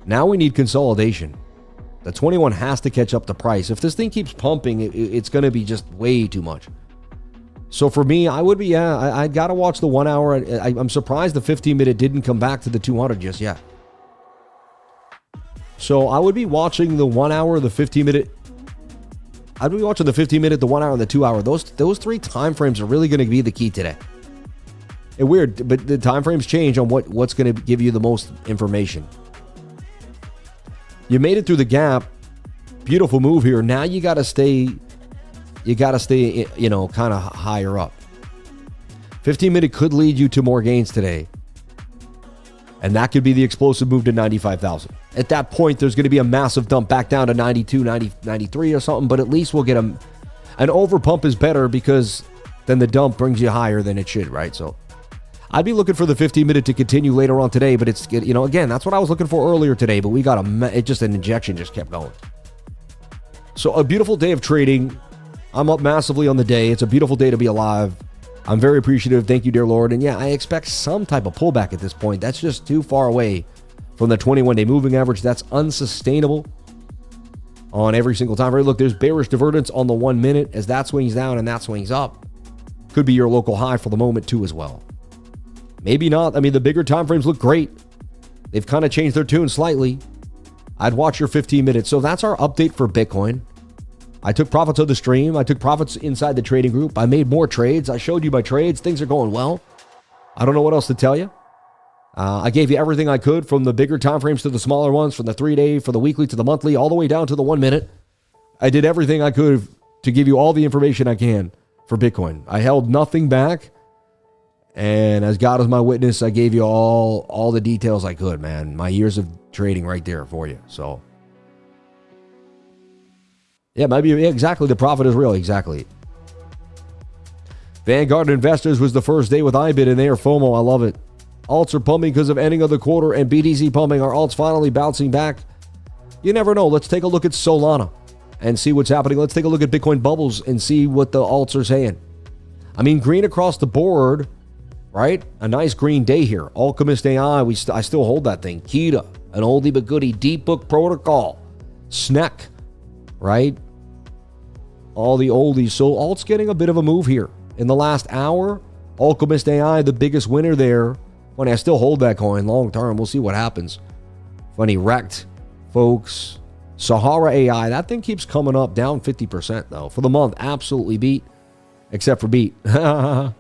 Now we need consolidation. The 21 has to catch up to price. If this thing keeps pumping, it's going to be just way too much. So for me, I got to watch the 1 hour. I'm surprised the 15-minute didn't come back to the 200 just yet. So I would be watching the 1 hour, the 15-minute. I'd be watching the 15-minute, the 1 hour, and the 2 hour. Those three time frames are really going to be the key today. It's weird, but the time frames change on what's going to give you the most information. You made it through the gap. Beautiful move here. Now you got to stay, kind of higher up. 15-minute could lead you to more gains today. And that could be the explosive move to 95,000. At that point, there's going to be a massive dump back down to 92, 90, 93 or something, but at least we'll get an over pump is better because then the dump brings you higher than it should, right? So I'd be looking for the 15-minute to continue later on today, but it's, again, that's what I was looking for earlier today, but we got an injection just kept going. So a beautiful day of trading. I'm up massively on the day. It's a beautiful day to be alive. I'm very appreciative. Thank you, dear Lord. And yeah, I expect some type of pullback at this point. That's just too far away from the 21-day moving average. That's unsustainable on every single time frame. Look, there's bearish divergence on the 1 minute as that swings down and that swings up. Could be your local high for the moment too as well. Maybe not. I mean, the bigger time frames look great. They've kind of changed their tune slightly. I'd watch your 15 minutes. So that's our update for Bitcoin. I took profits of the stream. I took profits inside the trading group. I made more trades. I showed you my trades. Things are going well. I don't know what else to tell you. I gave you everything I could from the bigger time frames to the smaller ones, from the 3-day, from the weekly to the monthly, all the way down to the 1 minute. I did everything I could to give you all the information I can for Bitcoin. I held nothing back. And as God is my witness, I gave you all the details I could, man. My years of trading right there for you. So yeah, maybe exactly. The profit is real. Exactly. Vanguard Investors was the first day with IBIT and they are FOMO. I love it. Alts are pumping because of ending of the quarter and BTC pumping. Are alts finally bouncing back? You never know. Let's take a look at Solana and see what's happening. Let's take a look at Bitcoin bubbles and see what the alts are saying. I mean, green across the board, right? A nice green day here. Alchemist AI, I still hold that thing. Kita, an oldie but goodie. Deep Book Protocol. SNEC, right? All the oldies. So alt's getting a bit of a move here. In the last hour, Alchemist AI, the biggest winner there. Funny, I still hold that coin long term. We'll see what happens. Funny, wrecked, folks. Sahara AI, that thing keeps coming up, down 50% though. For the month, absolutely beat. Except for beat. And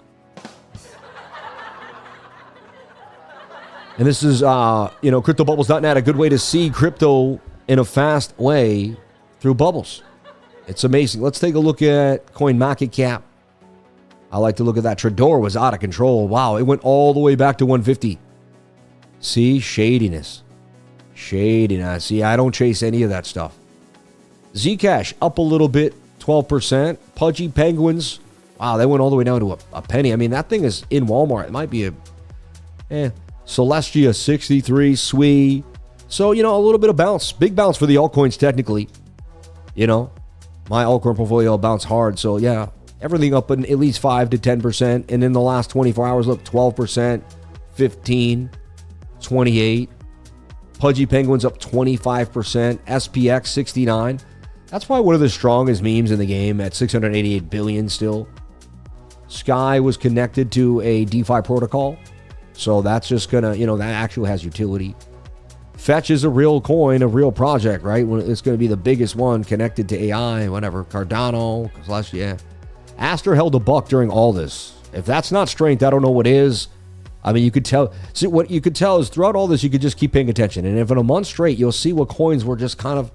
this is, CryptoBubbles.net, a good way to see crypto in a fast way through bubbles. It's amazing. Let's take a look at CoinMarketCap. I like to look at that. Trador was out of control. Wow, it went all the way back to 150. See, shadiness. Shadiness. See, I don't chase any of that stuff. Zcash up a little bit, 12%. Pudgy Penguins. Wow, they went all the way down to a penny. I mean, that thing is in Walmart. It might be Celestia, 63. Swee. So, a little bit of bounce. Big bounce for the altcoins, technically. My altcoin portfolio bounced hard. So, yeah, everything up in at least 5 to 10%. And in the last 24 hours, look, 12%, 15, 28. Pudgy Penguins up 25%. SPX, 69. That's probably one of the strongest memes in the game at 688 billion still. Sky was connected to a DeFi protocol. So that's just going to, that actually has utility. Fetch is a real coin, a real project, right? It's going to be the biggest one connected to AI, whatever. Cardano, yeah. Aster held a buck during all this. If that's not strength, I don't know what is. I mean, you could tell. See, what you could tell is throughout all this, you could just keep paying attention. And if in a month straight, you'll see what coins were just kind of,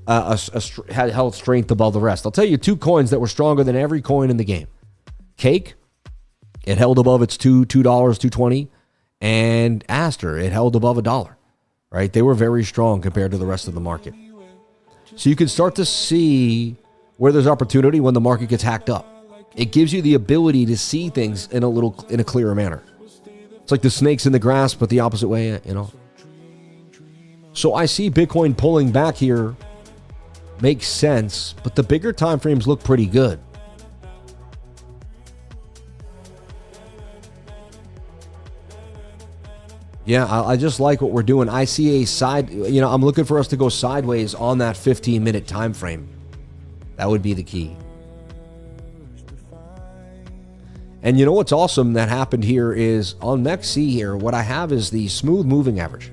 had held strength above the rest. I'll tell you 2 coins that were stronger than every coin in the game. Cake, it held above its $2.20. And Aster, it held above $1, right? They were very strong compared to the rest of the market. So you can start to see where there's opportunity when the market gets hacked up. It gives you the ability to see things in a clearer manner. It's like the snakes in the grass, but the opposite way, So I see Bitcoin pulling back here. Makes sense, but the bigger time frames look pretty good. Yeah, I just like what we're doing. I see a side, I'm looking for us to go sideways on that 15-minute time frame. That would be the key. And you know what's awesome that happened here is on MEXC here, what I have is the smooth moving average.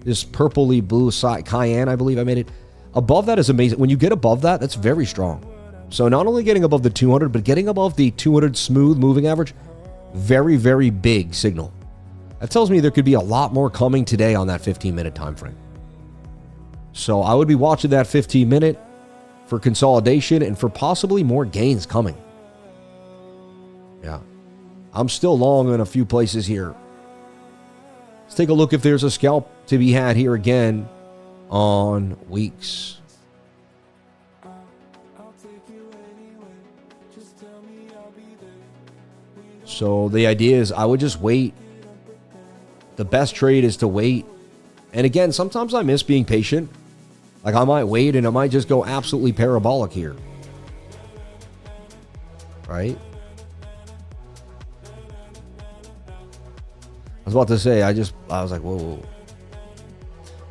This purpley blue side, cayenne, I believe I made it. Above that is amazing. When you get above that, that's very strong. So not only getting above the 200, but getting above the 200 smooth moving average, very, very big signal. That tells me there could be a lot more coming today on that 15-minute time frame. So I would be watching that 15-minute for consolidation and for possibly more gains coming. Yeah. I'm still long in a few places here. Let's take a look if there's a scalp to be had here again on weeks. So the idea is I would just wait. The best trade is to wait. And again, sometimes I miss being patient. Like I might wait and it might just go absolutely parabolic here. Right? I was about to say, I was like, whoa.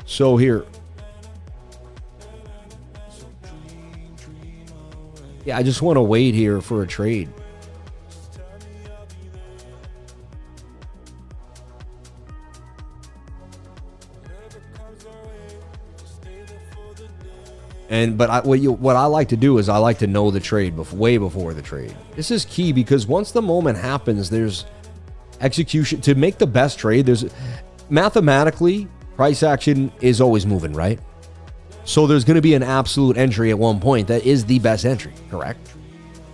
So here. Yeah, I just want to wait here for a trade. But what I like to do is I like to know the trade way before the trade. This is key because once the moment happens, there's execution. To make the best trade, there's mathematically, price action is always moving, right? So there's going to be an absolute entry at one point that is the best entry, correct?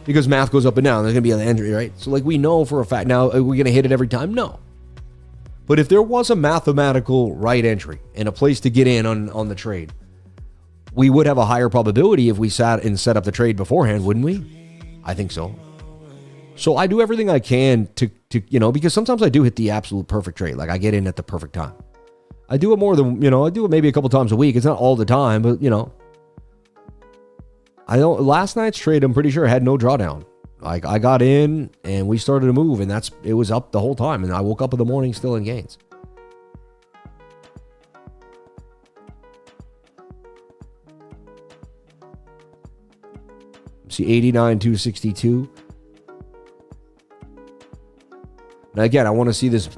Because math goes up and down. There's going to be an entry, right? So like we know for a fact. Now, are we going to hit it every time? No. But if there was a mathematical right entry and a place to get in on the trade, we would have a higher probability if we sat and set up the trade beforehand, wouldn't we? I think so. So I do everything I can to because sometimes I do hit the absolute perfect trade. Like I get in at the perfect time. I do it more than, I do it maybe a couple times a week. It's not all the time, but I don't, last night's trade, I'm pretty sure had no drawdown. Like I got in and we started to move and it was up the whole time. And I woke up in the morning still in gains. See 89,262. Now again, I want to see this.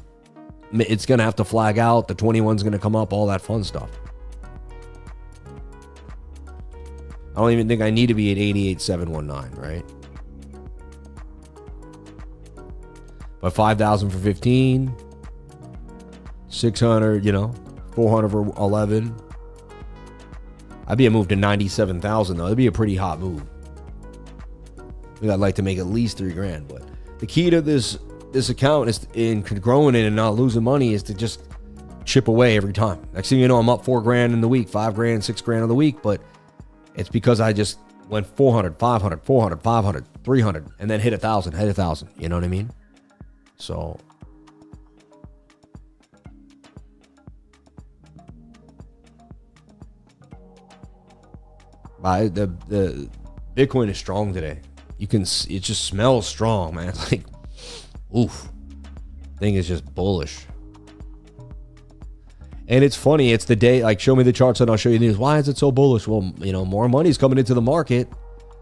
It's going to have to flag out. The 21's going to come up, all that fun stuff. I don't even think I need to be at 88,719, right? But 5,000 for 15, 600, 400 for 11. I'd be a move to 97,000 though. It'd be a pretty hot move. I think I'd like to make at least $3,000, but the key to this account is in growing it and not losing money is to just chip away every time. Next thing you know, I'm up $4,000 in the week, $5,000, $6,000 in the week, but it's because I just went 400, 500, 400, 500, 300, and then hit 1,000. You know what I mean? So the Bitcoin is strong today. It just smells strong, man. It's like, oof. Thing is just bullish. And it's funny, it's the day, like show me the charts and I'll show you the news. Why is it so bullish? Well, more money's coming into the market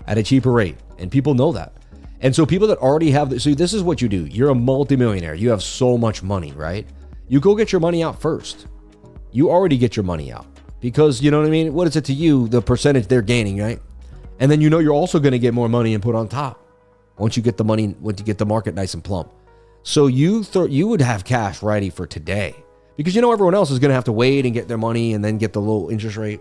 at a cheaper rate. And people know that. And so people that already have, so this is what you do. You're a multimillionaire. You have so much money, right? You go get your money out first. You already get your money out. Because, you know what I mean? What is it to you? The percentage they're gaining, right? And then you're also going to get more money and put on top. Once you get the money, once you get the market nice and plump. So you would have cash ready for today. Because everyone else is going to have to wait and get their money and then get the low interest rate.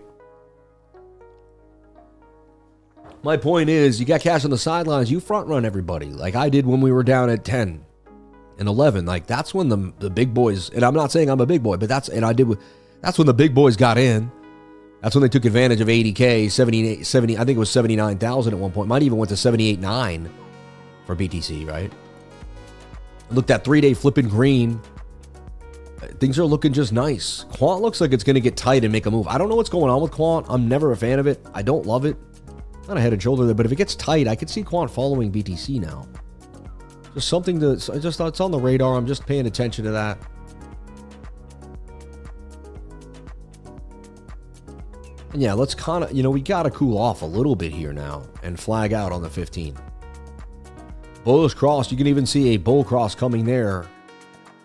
My point is, you got cash on the sidelines, you front run everybody. Like I did when we were down at 10 and 11. Like that's when the big boys, and I'm not saying I'm a big boy, but that's when the big boys got in. That's when they took advantage of 80K, 70, I think it was 79,000 at one point. Might even went to 78.9 for BTC, right? Looked at 3-day flipping green. Things are looking just nice. Quant looks like it's going to get tight and make a move. I don't know what's going on with Quant. I'm never a fan of it. I don't love it. Not a head and shoulder there, but if it gets tight, I could see Quant following BTC now. Just something I just thought it's on the radar. I'm just paying attention to that. And yeah, let's kind of, we got to cool off a little bit here now and flag out on the 15. Bullish cross. You can even see a bull cross coming there.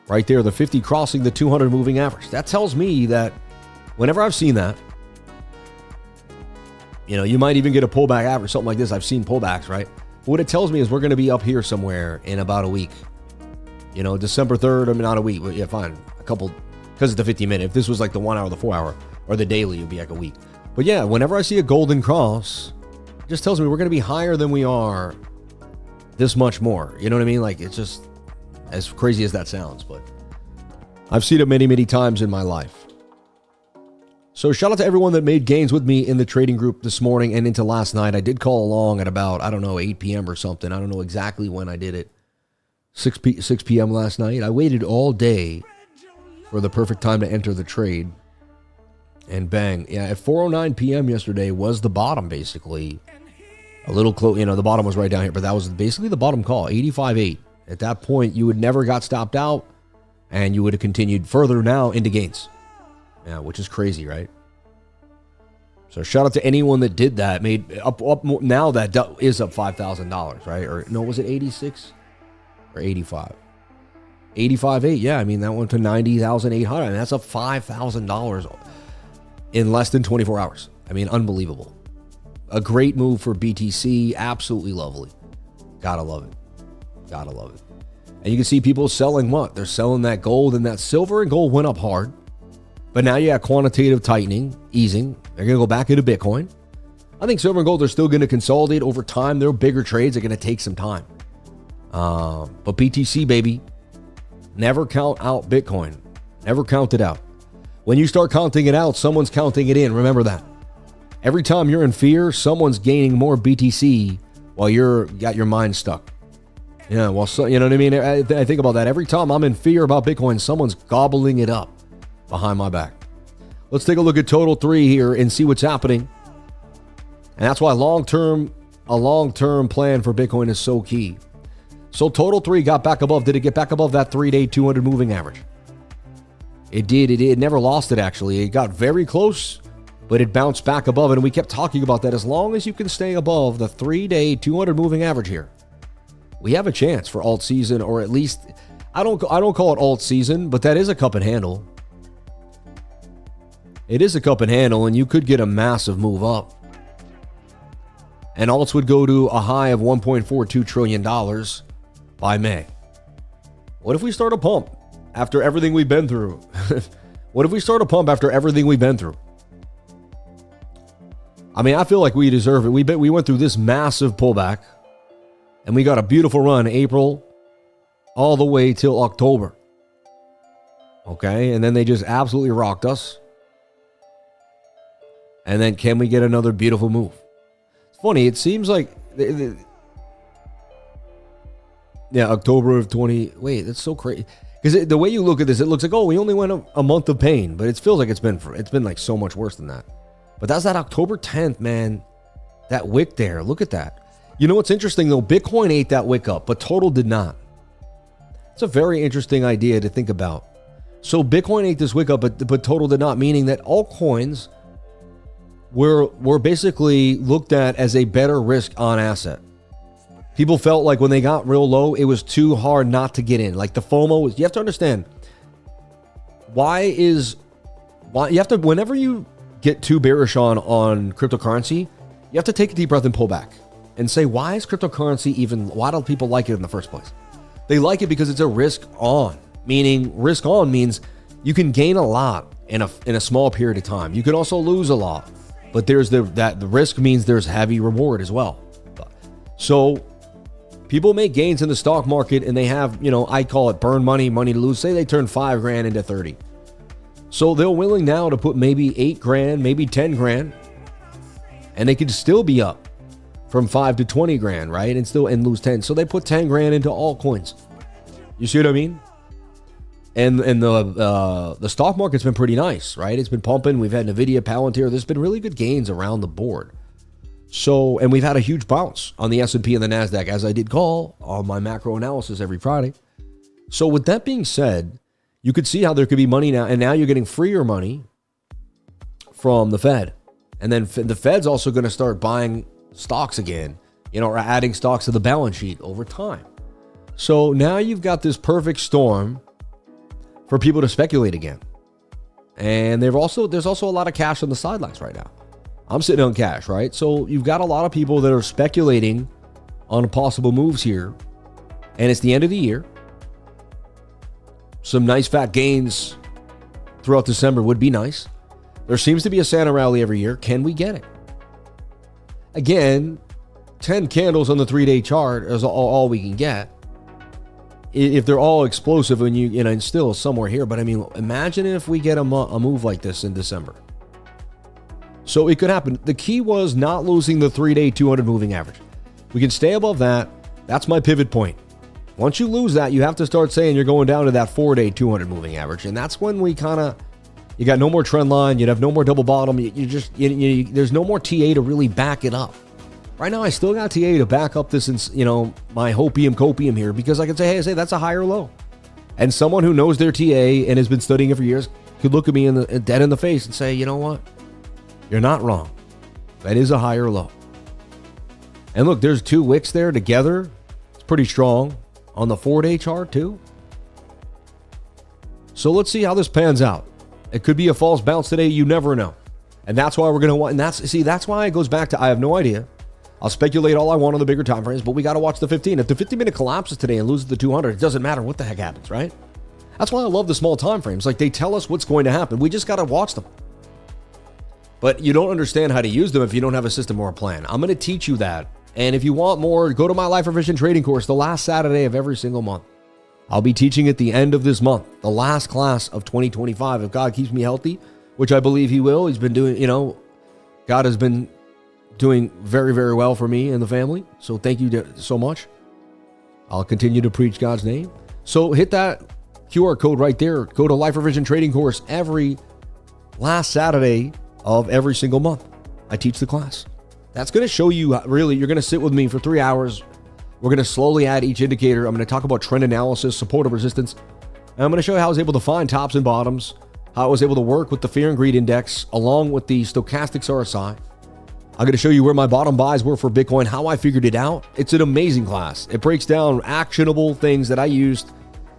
Right there, the 50 crossing the 200 moving average. That tells me that whenever I've seen that, you might even get a pullback average, something like this. I've seen pullbacks, right? But what it tells me is we're going to be up here somewhere in about a week. December 3rd, not a week, but yeah, fine. A couple, because it's the 50-minute. If this was like the 1 hour, the 4 hour, or the daily, it would be like a week. But yeah, whenever I see a golden cross, it just tells me we're going to be higher than we are this much more. You know what I mean? Like, it's just as crazy as that sounds, but I've seen it many, many times in my life. So shout out to everyone that made gains with me in the trading group this morning and into last night. I did call along at about, 8 p.m. or something. I don't know exactly when I did it. 6 p.m. last night. I waited all day for the perfect time to enter the trade. And bang. Yeah, at 4:09 p.m. yesterday was the bottom, basically. A little close, the bottom was right down here, but that was basically the bottom call, 85.8. At that point, you would never got stopped out, and you would have continued further now into gains. Yeah, which is crazy, right? So shout out to anyone that did that. Made up more, now that is up $5,000, right? Or no, was it 86 or 85? 85.8. Yeah, that went to 90,800. And that's up $5,000 in less than 24 hours. Unbelievable. A great move for BTC. Absolutely lovely. Gotta love it. Gotta love it. And you can see people selling what? They're selling that gold and that silver, and gold went up hard. But now you got quantitative tightening, easing. They're going to go back into Bitcoin. I think silver and gold are still going to consolidate over time. They're bigger trades. They're going to take some time. But BTC, baby, never count out Bitcoin. Never count it out. When you start counting it out, someone's counting it in. Remember that. Every time you're in fear, someone's gaining more BTC while you're got your mind stuck. Yeah, well, so, you know what I mean? I think about that. Every time I'm in fear about Bitcoin, someone's gobbling it up behind my back. Let's take a look at Total 3 here and see what's happening. And that's why a long-term plan for Bitcoin is so key. So Total 3 got back above. Did it get back above that 3-day 200 moving average? It did. It never lost it, actually. It got very close, but it bounced back above it. And we kept talking about that. As long as you can stay above the 3-day 200 moving average here, we have a chance for alt season, or at least, I don't call it alt season, but that is a cup and handle. It is a cup and handle, and you could get a massive move up. And alts would go to a high of $1.42 trillion by May. What if we start a pump after everything we've been through? What if we start a pump after everything we've been through? I mean, I feel like we deserve it. We went through this massive pullback, and we got a beautiful run April all the way till October. Okay, and then they just absolutely rocked us. And then can we get another beautiful move? It's funny, it seems like... Yeah, October of 20... Wait, that's so crazy. Because the way you look at this, it looks like, oh, we only went a month of pain. But it feels like it's been like so much worse than that. But that's that October 10th, man. That wick there. Look at that. You know what's interesting, though? Bitcoin ate that wick up, but Total did not. It's a very interesting idea to think about. So Bitcoin ate this wick up, but Total did not, meaning that altcoins were basically looked at as a better risk on asset. People felt like when they got real low, it was too hard not to get in. Like the FOMO was, you have to understand why you have to, whenever you get too bearish on cryptocurrency, you have to take a deep breath and pull back and say, why is cryptocurrency why do people like it in the first place? They like it because it's a risk on, meaning risk on means you can gain a lot in a small period of time. You can also lose a lot, but there's the risk means there's heavy reward as well. So people make gains in the stock market and they have, I call it burn money to lose. Say they turn $5,000 into 30. So they're willing now to put maybe $8,000, maybe $10,000, and they could still be up from $5,000 to $20,000, right? And lose 10. So they put $10,000 into altcoins. You see what I mean? And the stock market's been pretty nice, right? It's been pumping. We've had Nvidia, Palantir. There's been really good gains around the board. So, and we've had a huge bounce on the S&P and the NASDAQ, as I did call on my macro analysis every Friday. So with that being said, you could see how there could be money now, and now you're getting freer money from the Fed. And then the Fed's also going to start buying stocks again, or adding stocks to the balance sheet over time. So now you've got this perfect storm for people to speculate again. And there's also a lot of cash on the sidelines right now. I'm sitting on cash, right? So you've got a lot of people that are speculating on possible moves here. And it's the end of the year. Some nice fat gains throughout December would be nice. There seems to be a Santa rally every year. Can we get it? Again, 10 candles on the 3-day chart is all we can get. If they're all explosive and and still somewhere here. But I mean, imagine if we get a move like this in December. So it could happen. The key was not losing the 3-day 200 moving average. We can stay above that. That's my pivot point. Once you lose that, you have to start saying you're going down to that 4-day 200 moving average. And that's when we you got no more trend line. You'd have no more double bottom. There's no more TA to really back it up. Right now, I still got TA to back up this, my hopium copium here, because I can say, hey, that's a higher low. And someone who knows their TA and has been studying it for years could look at me dead in the face and say, you know what? You're not wrong. That is a higher low. And look, there's 2 wicks there together. It's pretty strong on the 4-day chart too. So let's see how this pans out. It could be a false bounce today. You never know. And that's why we're going to want, and that's why it goes back to, I have no idea. I'll speculate all I want on the bigger time frames, but we got to watch the 15. If the 50-minute collapses today and loses the 200, it doesn't matter what the heck happens, right? That's why I love the small time frames. Like, they tell us what's going to happen. We just got to watch them. But you don't understand how to use them if you don't have a system or a plan. I'm going to teach you that. And if you want more, go to my Life Efficient Trading course the last Saturday of every single month. I'll be teaching at the end of this month, the last class of 2025. If God keeps me healthy, which I believe he will. He's been doing, God has been doing very, very well for me and the family. So thank you so much. I'll continue to preach God's name. So hit that QR code right there. Go to Life Revision Trading Course every last Saturday of every single month. I teach the class. That's going to show you, really, you're going to sit with me for 3 hours. We're going to slowly add each indicator. I'm going to talk about trend analysis, support and resistance. And I'm going to show you how I was able to find tops and bottoms, how I was able to work with the Fear and Greed Index along with the stochastics RSI. I'm going to show you where my bottom buys were for Bitcoin, how I figured it out. It's an amazing class. It breaks down actionable things that I used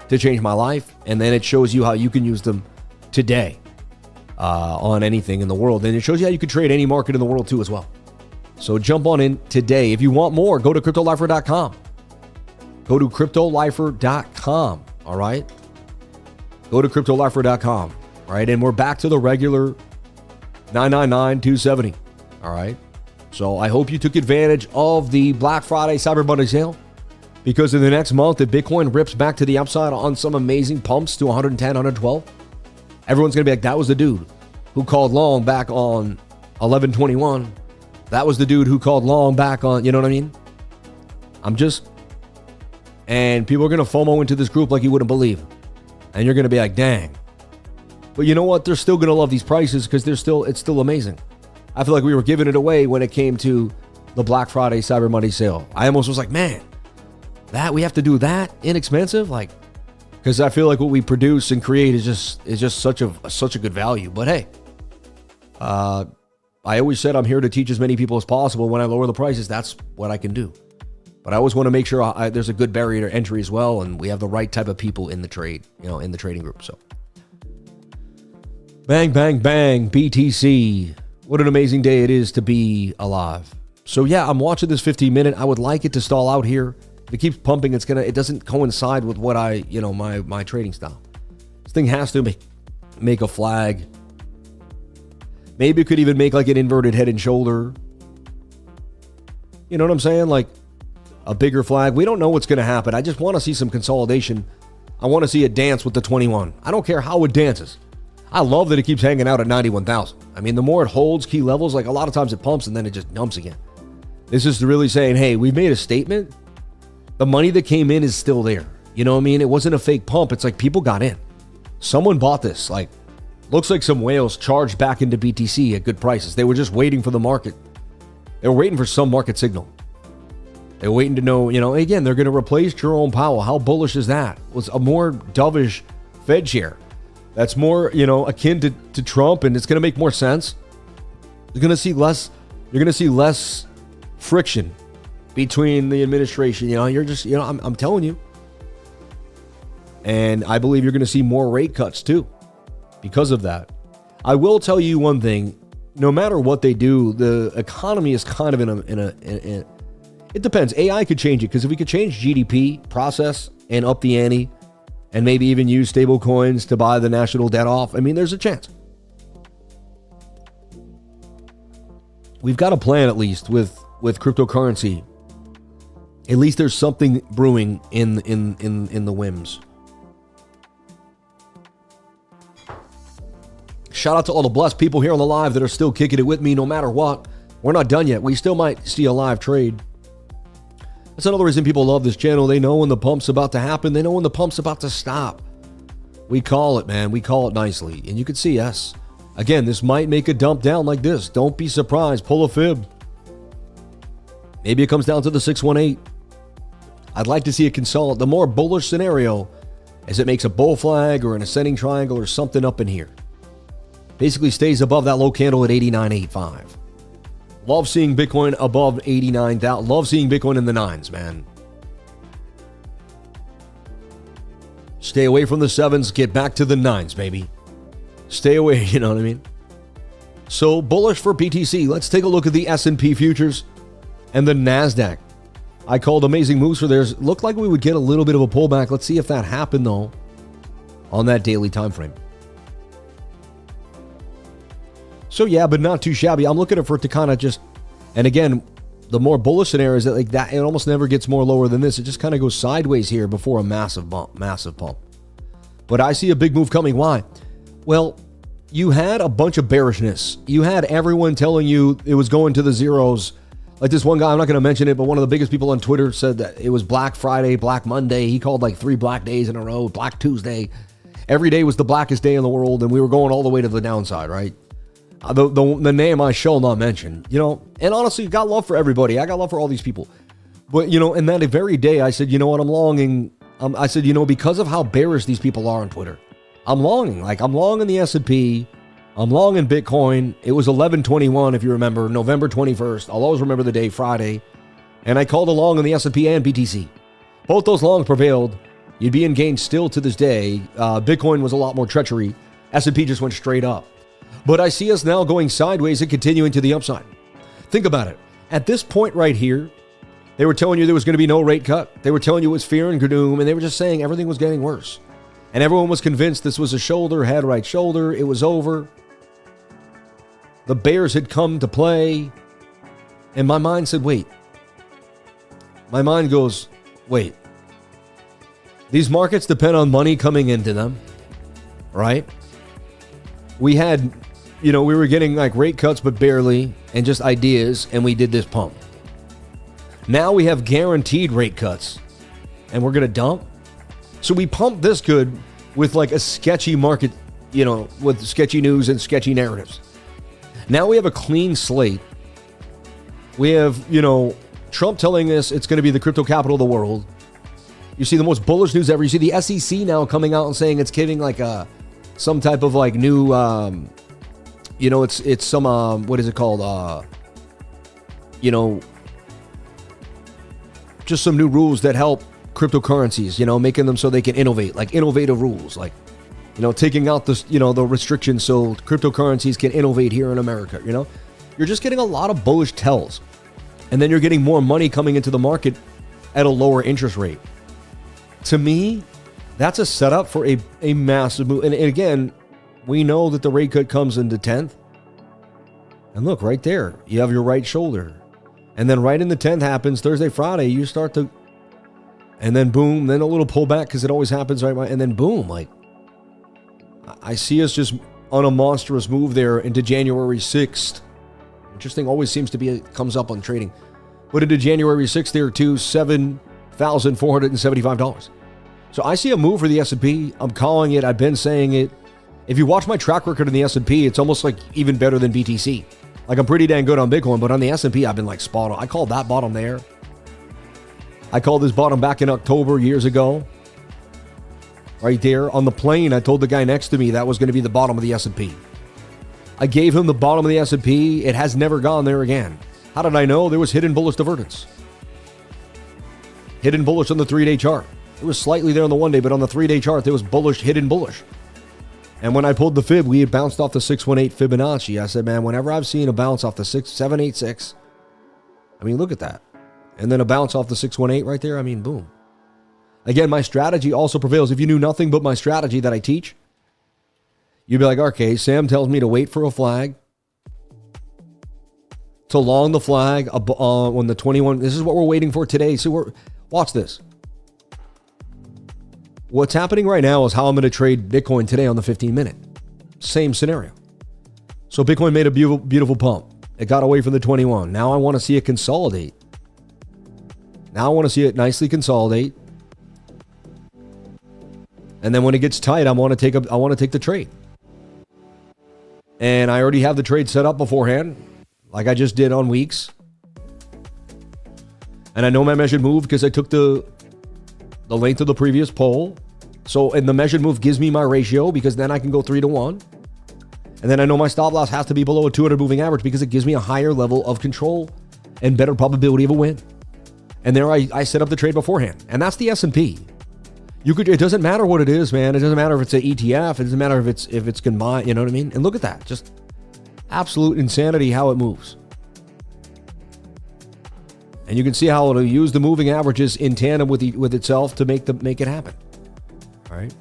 to change my life, and then it shows you how you can use them today on anything in the world. And it shows you how you can trade any market in the world too as well. So jump on in today. If you want more, go to cryptolifer.com. Go to cryptolifer.com, all right? Go to cryptolifer.com, all right? And we're back to the regular $999-$270, all right? So I hope you took advantage of the Black Friday Cyber Monday sale, because in the next month, if Bitcoin rips back to the upside on some amazing pumps to 110, 112, everyone's going to be like, that was the dude who called long back on 11/21. That was the dude who called long back on, you know what I mean? And people are going to FOMO into this group like you wouldn't believe. And you're going to be like, dang. But you know what? They're still going to love these prices because it's still amazing. I feel like we were giving it away when it came to the Black Friday Cyber Monday sale. I almost was like, man, that we have to do that inexpensive? Like, because I feel like what we produce and create is just such a good value. But hey, I always said I'm here to teach as many people as possible. When I lower the prices, that's what I can do. But I always want to make sure there's a good barrier to entry as well, and we have the right type of people in the trade, in the trading group. So, bang, bang, bang, BTC. What an amazing day it is to be alive. So yeah, I'm watching this 15-minute. I would like it to stall out here. If it keeps pumping, it doesn't coincide with what my trading style. This thing has to make a flag. Maybe it could even make like an inverted head and shoulder. You know what I'm saying? Like a bigger flag. We don't know what's going to happen. I just want to see some consolidation. I want to see it dance with the 21. I don't care how it dances. I love that it keeps hanging out at 91,000. I mean, the more it holds key levels, like a lot of times it pumps and then it just dumps again. This is really saying, hey, we've made a statement. The money that came in is still there. You know what I mean? It wasn't a fake pump. It's like people got in. Someone bought this. Like, looks like some whales charged back into BTC at good prices. They were just waiting for the market. They were waiting for some market signal. They were waiting to know, again, they're going to replace Jerome Powell. How bullish is that? Was a more dovish Fed chair. That's more, akin to Trump, and it's going to make more sense. You're going to see less friction between the administration. I'm telling you. And I believe you're going to see more rate cuts too because of that. I will tell you one thing. No matter what they do, the economy is kind of it depends. AI could change it, because if we could change GDP process and up the ante and maybe even use stable coins to buy the national debt off, I mean, there's a chance. We've got a plan, at least with cryptocurrency. At least there's something brewing in the whims. Shout out to all the blessed people here on the live that are still kicking it with me no matter what. We're not done yet. We still might see a live trade. That's another reason people love this channel. They know when the pump's about to happen. They know when the pump's about to stop. We call it, man. We call it nicely. And you can see us. Again, this might make a dump down like this. Don't be surprised. Pull a fib. Maybe it comes down to the 618. I'd like to see it consolidate. The more bullish scenario is it makes a bull flag or an ascending triangle or something up in here. Basically stays above that low candle at 89.85. Love seeing Bitcoin above 89,000. Love seeing Bitcoin in the nines, man. Stay away from the sevens. Get back to the nines, baby. Stay away, you know what I mean? So bullish for BTC. Let's take a look at the S&P futures and the NASDAQ. I called amazing moves for theirs. Looked like we would get a little bit of a pullback. Let's see if that happened, though, on that daily time frame. So yeah, but not too shabby. I'm looking for it to kind of just, and again, the more bullish scenario is that like that, it almost never gets more lower than this. It just kind of goes sideways here before a massive pump. But I see a big move coming. Why? Well, you had a bunch of bearishness. You had everyone telling you it was going to the zeros. Like this one guy, I'm not going to mention it, but one of the biggest people on Twitter said that it was Black Friday, Black Monday. He called like 3 black days in a row, Black Tuesday. Every day was the blackest day in the world, and we were going all the way to the downside, right? The name I shall not mention, you know, and honestly, got love for everybody. I got love for all these people. But, you know, and that very day, I said, you know what, I'm longing. I said, you know, because of how bearish these people are on Twitter, I'm longing. Like, I'm long in the S&P. I'm long in Bitcoin. It was 11/21, if you remember, November 21st. I'll always remember the day, Friday. And I called a long in the S&P and BTC. Both those longs prevailed. You'd be in gains still to this day. Bitcoin was a lot more treachery. S&P just went straight up. But I see us now going sideways and continuing to the upside. Think about it. At this point right here, they were telling you there was going to be no rate cut. They were telling you it was fear and gloom, and they were just saying everything was getting worse. And everyone was convinced this was a shoulder, head, right shoulder. It was over. The bears had come to play. And my mind said, wait. My mind goes, wait. These markets depend on money coming into them, right? We had, you know, we were getting like rate cuts, but barely, and just ideas, and we did this pump. Now we have guaranteed rate cuts, and we're going to dump. So we pumped this good with like a sketchy market, you know, with sketchy news and sketchy narratives. Now we have a clean slate. We have, you know, Trump telling us it's going to be the crypto capital of the world. You see the most bullish news ever. You see the SEC now coming out and saying it's giving like some type of like new, you know, it's some, what is it called? You know, just some new rules that help cryptocurrencies, you know, making them so they can innovate, like innovative rules, like, you know, taking out the, you know, the restrictions so cryptocurrencies can innovate here in America, you know. You're just getting a lot of bullish tells. And then you're getting more money coming into the market at a lower interest rate. To me, that's a setup for a massive move. And again, we know that the rate cut comes in the 10th. And look, right there, you have your right shoulder. And then right in the 10th happens, Thursday, Friday, you start to, and then boom, then a little pullback because it always happens right, and then boom, like, I see us just on a monstrous move there into January 6th. Interesting, always seems to be, comes up on trading. But into January 6th there too, $7,475. So I see a move for the S&P. I'm calling it. I've been saying it. If you watch my track record in the S&P, it's almost like even better than BTC. Like I'm pretty dang good on Bitcoin, but on the S&P, I've been like spot on. I called that bottom there. I called this bottom back in October years ago. Right there on the plane, I told the guy next to me that was going to be the bottom of the S&P. I gave him the bottom of the S&P. It has never gone there again. How did I know? There was hidden bullish divergence. Hidden bullish on the 3-day chart. It was slightly there on the 1-day, but on the 3-day chart, there was bullish, hidden bullish. And when I pulled the fib, we had bounced off the 618 Fibonacci. I said, man, whenever I've seen a bounce off the 786, I mean, look at that. And then a bounce off the 618 right there, I mean, boom. Again, my strategy also prevails. If you knew nothing but my strategy that I teach, you'd be like, okay, Sam tells me to wait for a flag, to long the flag when the 21, this is what we're waiting for today. So watch this. What's happening right now is how I'm going to trade Bitcoin today on the 15-minute. Same scenario. So Bitcoin made a beautiful pump. It got away from the 21. Now I want to see it consolidate. Now I want to see it nicely consolidate. And then when it gets tight, I want to take the trade. And I already have the trade set up beforehand, like I just did on weeks. And I know my measured move because I took the length of the previous pole. So, and the measured move gives me my ratio because then I can go 3-to-1. And then I know my stop loss has to be below a 200 moving average because it gives me a higher level of control and better probability of a win. And there I set up the trade beforehand. And that's the S&P. It doesn't matter what it is, man. It doesn't matter if it's an ETF. It doesn't matter if it's combined, you know what I mean? And look at that. Just absolute insanity how it moves. And you can see how it'll use the moving averages in tandem with itself to make it happen. All right.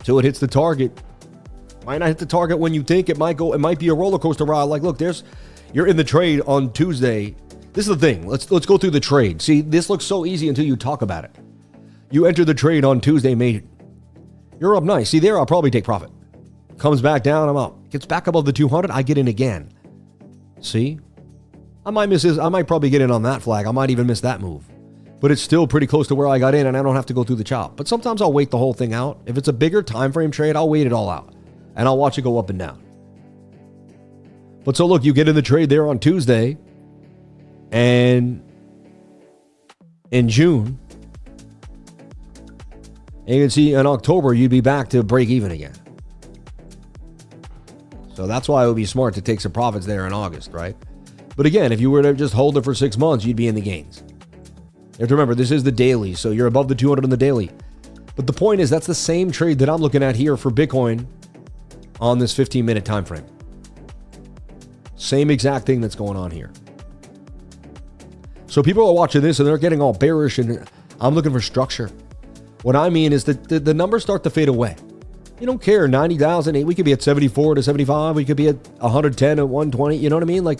Till it hits the target. Might not hit the target when you think it might go. It might be a roller coaster ride. Like, look, you're in the trade on Tuesday. This is the thing. Let's go through the trade. See, this looks so easy until you talk about it. You enter the trade on Tuesday, mate. You're up nice. See, there I'll probably take profit. Comes back down, I'm up. Gets back above the 200, I get in again. See? I might miss this. I might probably get in on that flag. I might even miss that move. But it's still pretty close to where I got in, and I don't have to go through the chop. But sometimes I'll wait the whole thing out. If it's a bigger time frame trade, I'll wait it all out. And I'll watch it go up and down. But so look, you get in the trade there on Tuesday. And in June, and you can see in October, you'd be back to break even again. So that's why it would be smart to take some profits there in August, right? But again, if you were to just hold it for 6 months, you'd be in the gains. You have to remember, this is the daily, so you're above the 200 on the daily. But the point is, that's the same trade that I'm looking at here for Bitcoin on this 15-minute time frame. Same exact thing that's going on here. So people are watching this and they're getting all bearish, and I'm looking for structure. What I mean is that the numbers start to fade away. You don't care, 90,000, we could be at 74 to 75, we could be at 110 at 120, you know what I mean? Like,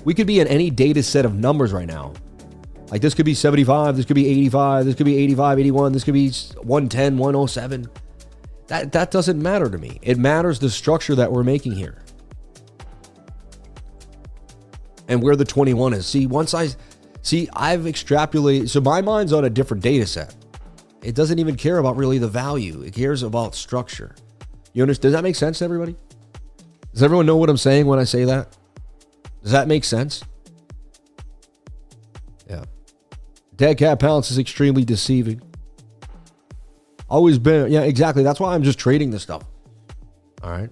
we could be in any data set of numbers right now. Like, this could be 75, this could be 85, this could be 85, 81, this could be 110, 107. That doesn't matter to me. It matters the structure that we're making here. And where the 21 is. I've extrapolated, so my mind's on a different data set. It doesn't even care about really the value. It cares about structure. You understand? Does that make sense to everybody? Does everyone know what I'm saying when I say that? Does that make sense? Yeah. Dead cat pounce is extremely deceiving. Always been. Yeah, exactly. That's why I'm just trading this stuff. All right.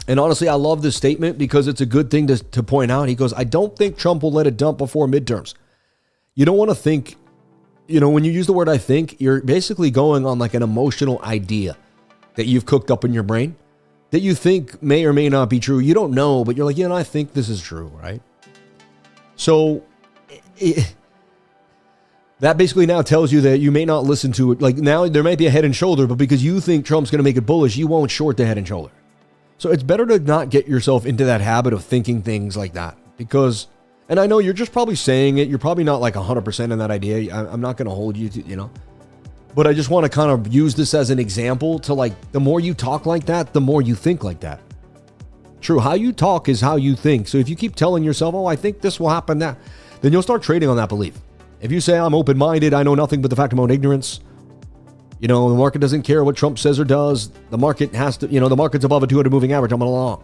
And honestly, I love this statement because it's a good thing to point out. He goes, I don't think Trump will let it dump before midterms. You don't want to think, when you use the word I think, you're basically going on like an emotional idea that you've cooked up in your brain that you think may or may not be true. You don't know, but you're like, I think this is true, right? So that basically now tells you that you may not listen to it. Like, now there might be a head and shoulder, but because you think Trump's going to make it bullish, you won't short the head and shoulder. So it's better to not get yourself into that habit of thinking things like that, because, and I know you're just probably saying it, you're probably not like 100% in that idea. I'm not going to hold you to, but I just want to kind of use this as an example to, like, the more you talk like that, the more you think like that. True. How you talk is how you think. So if you keep telling yourself, I think this will happen, that, then you'll start trading on that belief. If you say, I'm open-minded, I know nothing but the fact of my own ignorance, the market doesn't care what Trump says or does. The market has to, the market's above a 200 moving average. I'm along.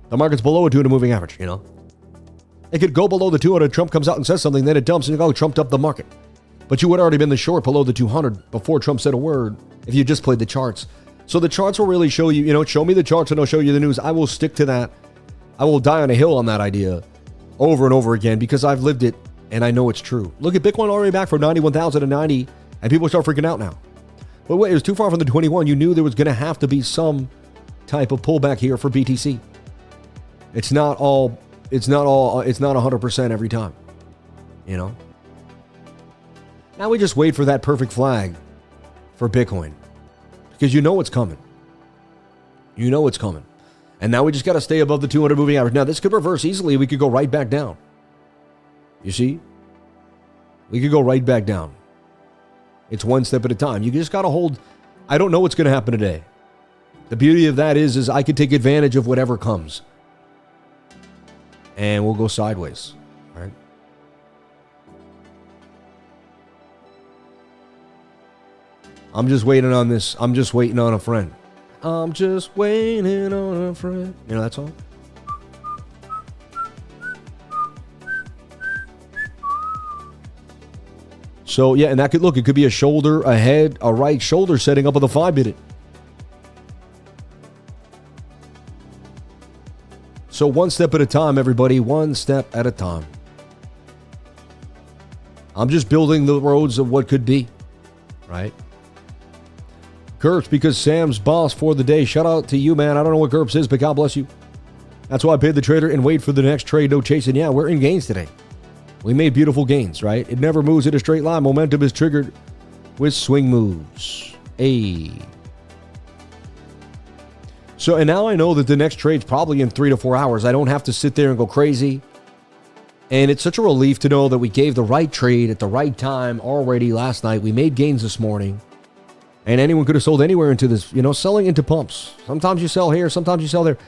The market's below a 200 moving average, It could go below the 200. Trump comes out and says something, then it dumps, and you go, Trump dumped the market. But you would already been the short below the 200 before Trump said a word if you just played the charts. So the charts will really show you, show me the charts and I'll show you the news. I will stick to that. I will die on a hill on that idea over and over again because I've lived it and I know it's true. Look at Bitcoin already back from 91,000 to 90, and people start freaking out now. But wait, it was too far from the 21. You knew there was going to have to be some type of pullback here for BTC. It's not 100% every time, Now we just wait for that perfect flag for Bitcoin because it's coming. It's coming. And now we just got to stay above the 200 moving average. Now this could reverse easily. We could go right back down. You see? We could go right back down. It's one step at a time. You just got to hold. I don't know what's going to happen today. The beauty of that is I could take advantage of whatever comes. And we'll go sideways. All right. I'm just waiting on this. I'm just waiting on a friend. I'm just waiting on a friend. That song? So, yeah, and that could, it could be a shoulder, a head, a right shoulder setting up with a 5-minute. So one step at a time, everybody. One step at a time. I'm just building the roads of what could be, right? GURPS, because Sam's boss for the day. Shout out to you, man. I don't know what GURPS is, but God bless you. That's why I paid the trader and wait for the next trade. No chasing. Yeah, we're in gains today. We made beautiful gains, right? It never moves in a straight line. Momentum is triggered with swing moves. So, and now I know that the next trade's probably in 3 to 4 hours. I don't have to sit there and go crazy. And it's such a relief to know that we gave the right trade at the right time already last night. We made gains this morning. And anyone could have sold anywhere into this, selling into pumps. Sometimes you sell here, sometimes you sell there.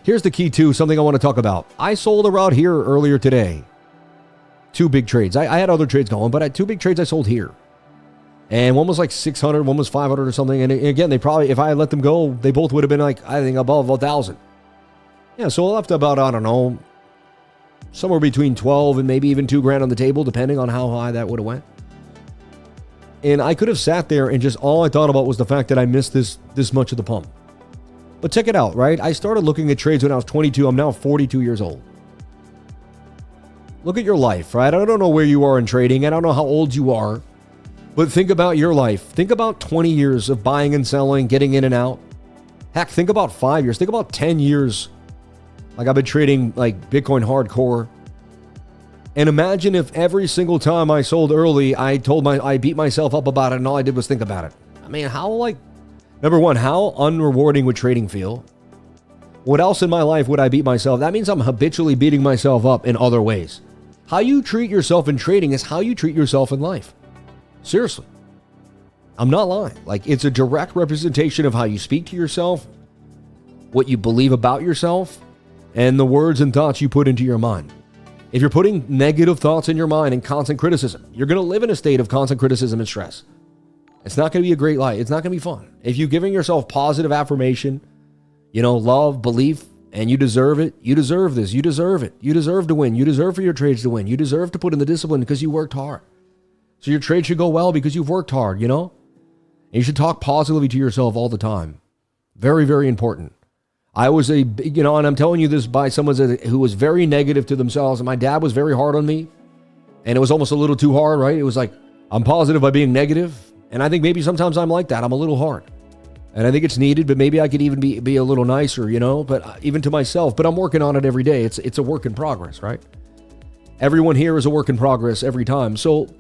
Here's the key to something I want to talk about. I sold around here earlier today. 2 big trades. I had other trades going, but I had 2 big trades I sold here. And one was like 600, one was 500 or something. And again, they probably, if I had let them go, they both would have been like, I think above 1,000. Yeah, so I left about, I don't know, somewhere between 12 and maybe even $2,000 on the table, depending on how high that would have went. And I could have sat there and just all I thought about was the fact that I missed this much of the pump. But check it out, right? I started looking at trades when I was 22. I'm now 42 years old. Look at your life, right? I don't know where you are in trading. I don't know how old you are. But think about your life. Think about 20 years of buying and selling, getting in and out. Heck, think about 5 years. Think about 10 years. Like I've been trading like Bitcoin hardcore. And imagine if every single time I sold early, I beat myself up about it and all I did was think about it. I mean, number one, how unrewarding would trading feel? What else in my life would I beat myself? That means I'm habitually beating myself up in other ways. How you treat yourself in trading is how you treat yourself in life. Seriously. I'm not lying. Like, it's a direct representation of how you speak to yourself, what you believe about yourself, and the words and thoughts you put into your mind. If you're putting negative thoughts in your mind and constant criticism, you're going to live in a state of constant criticism and stress. It's not going to be a great life. It's not going to be fun. If you're giving yourself positive affirmation, love, belief, and you deserve it, you deserve this, you deserve it, you deserve to win, you deserve for your trades to win, you deserve to put in the discipline because you worked hard. So your trade should go well because you've worked hard, And you should talk positively to yourself all the time. Very, very important. I was and I'm telling you this by someone who was very negative to themselves. And my dad was very hard on me. And it was almost a little too hard, right? It was like, I'm positive by being negative. And I think maybe sometimes I'm like that. I'm a little hard. And I think it's needed, but maybe I could even be a little nicer, but even to myself. But I'm working on it every day. It's a work in progress, right? Everyone here is a work in progress every time. So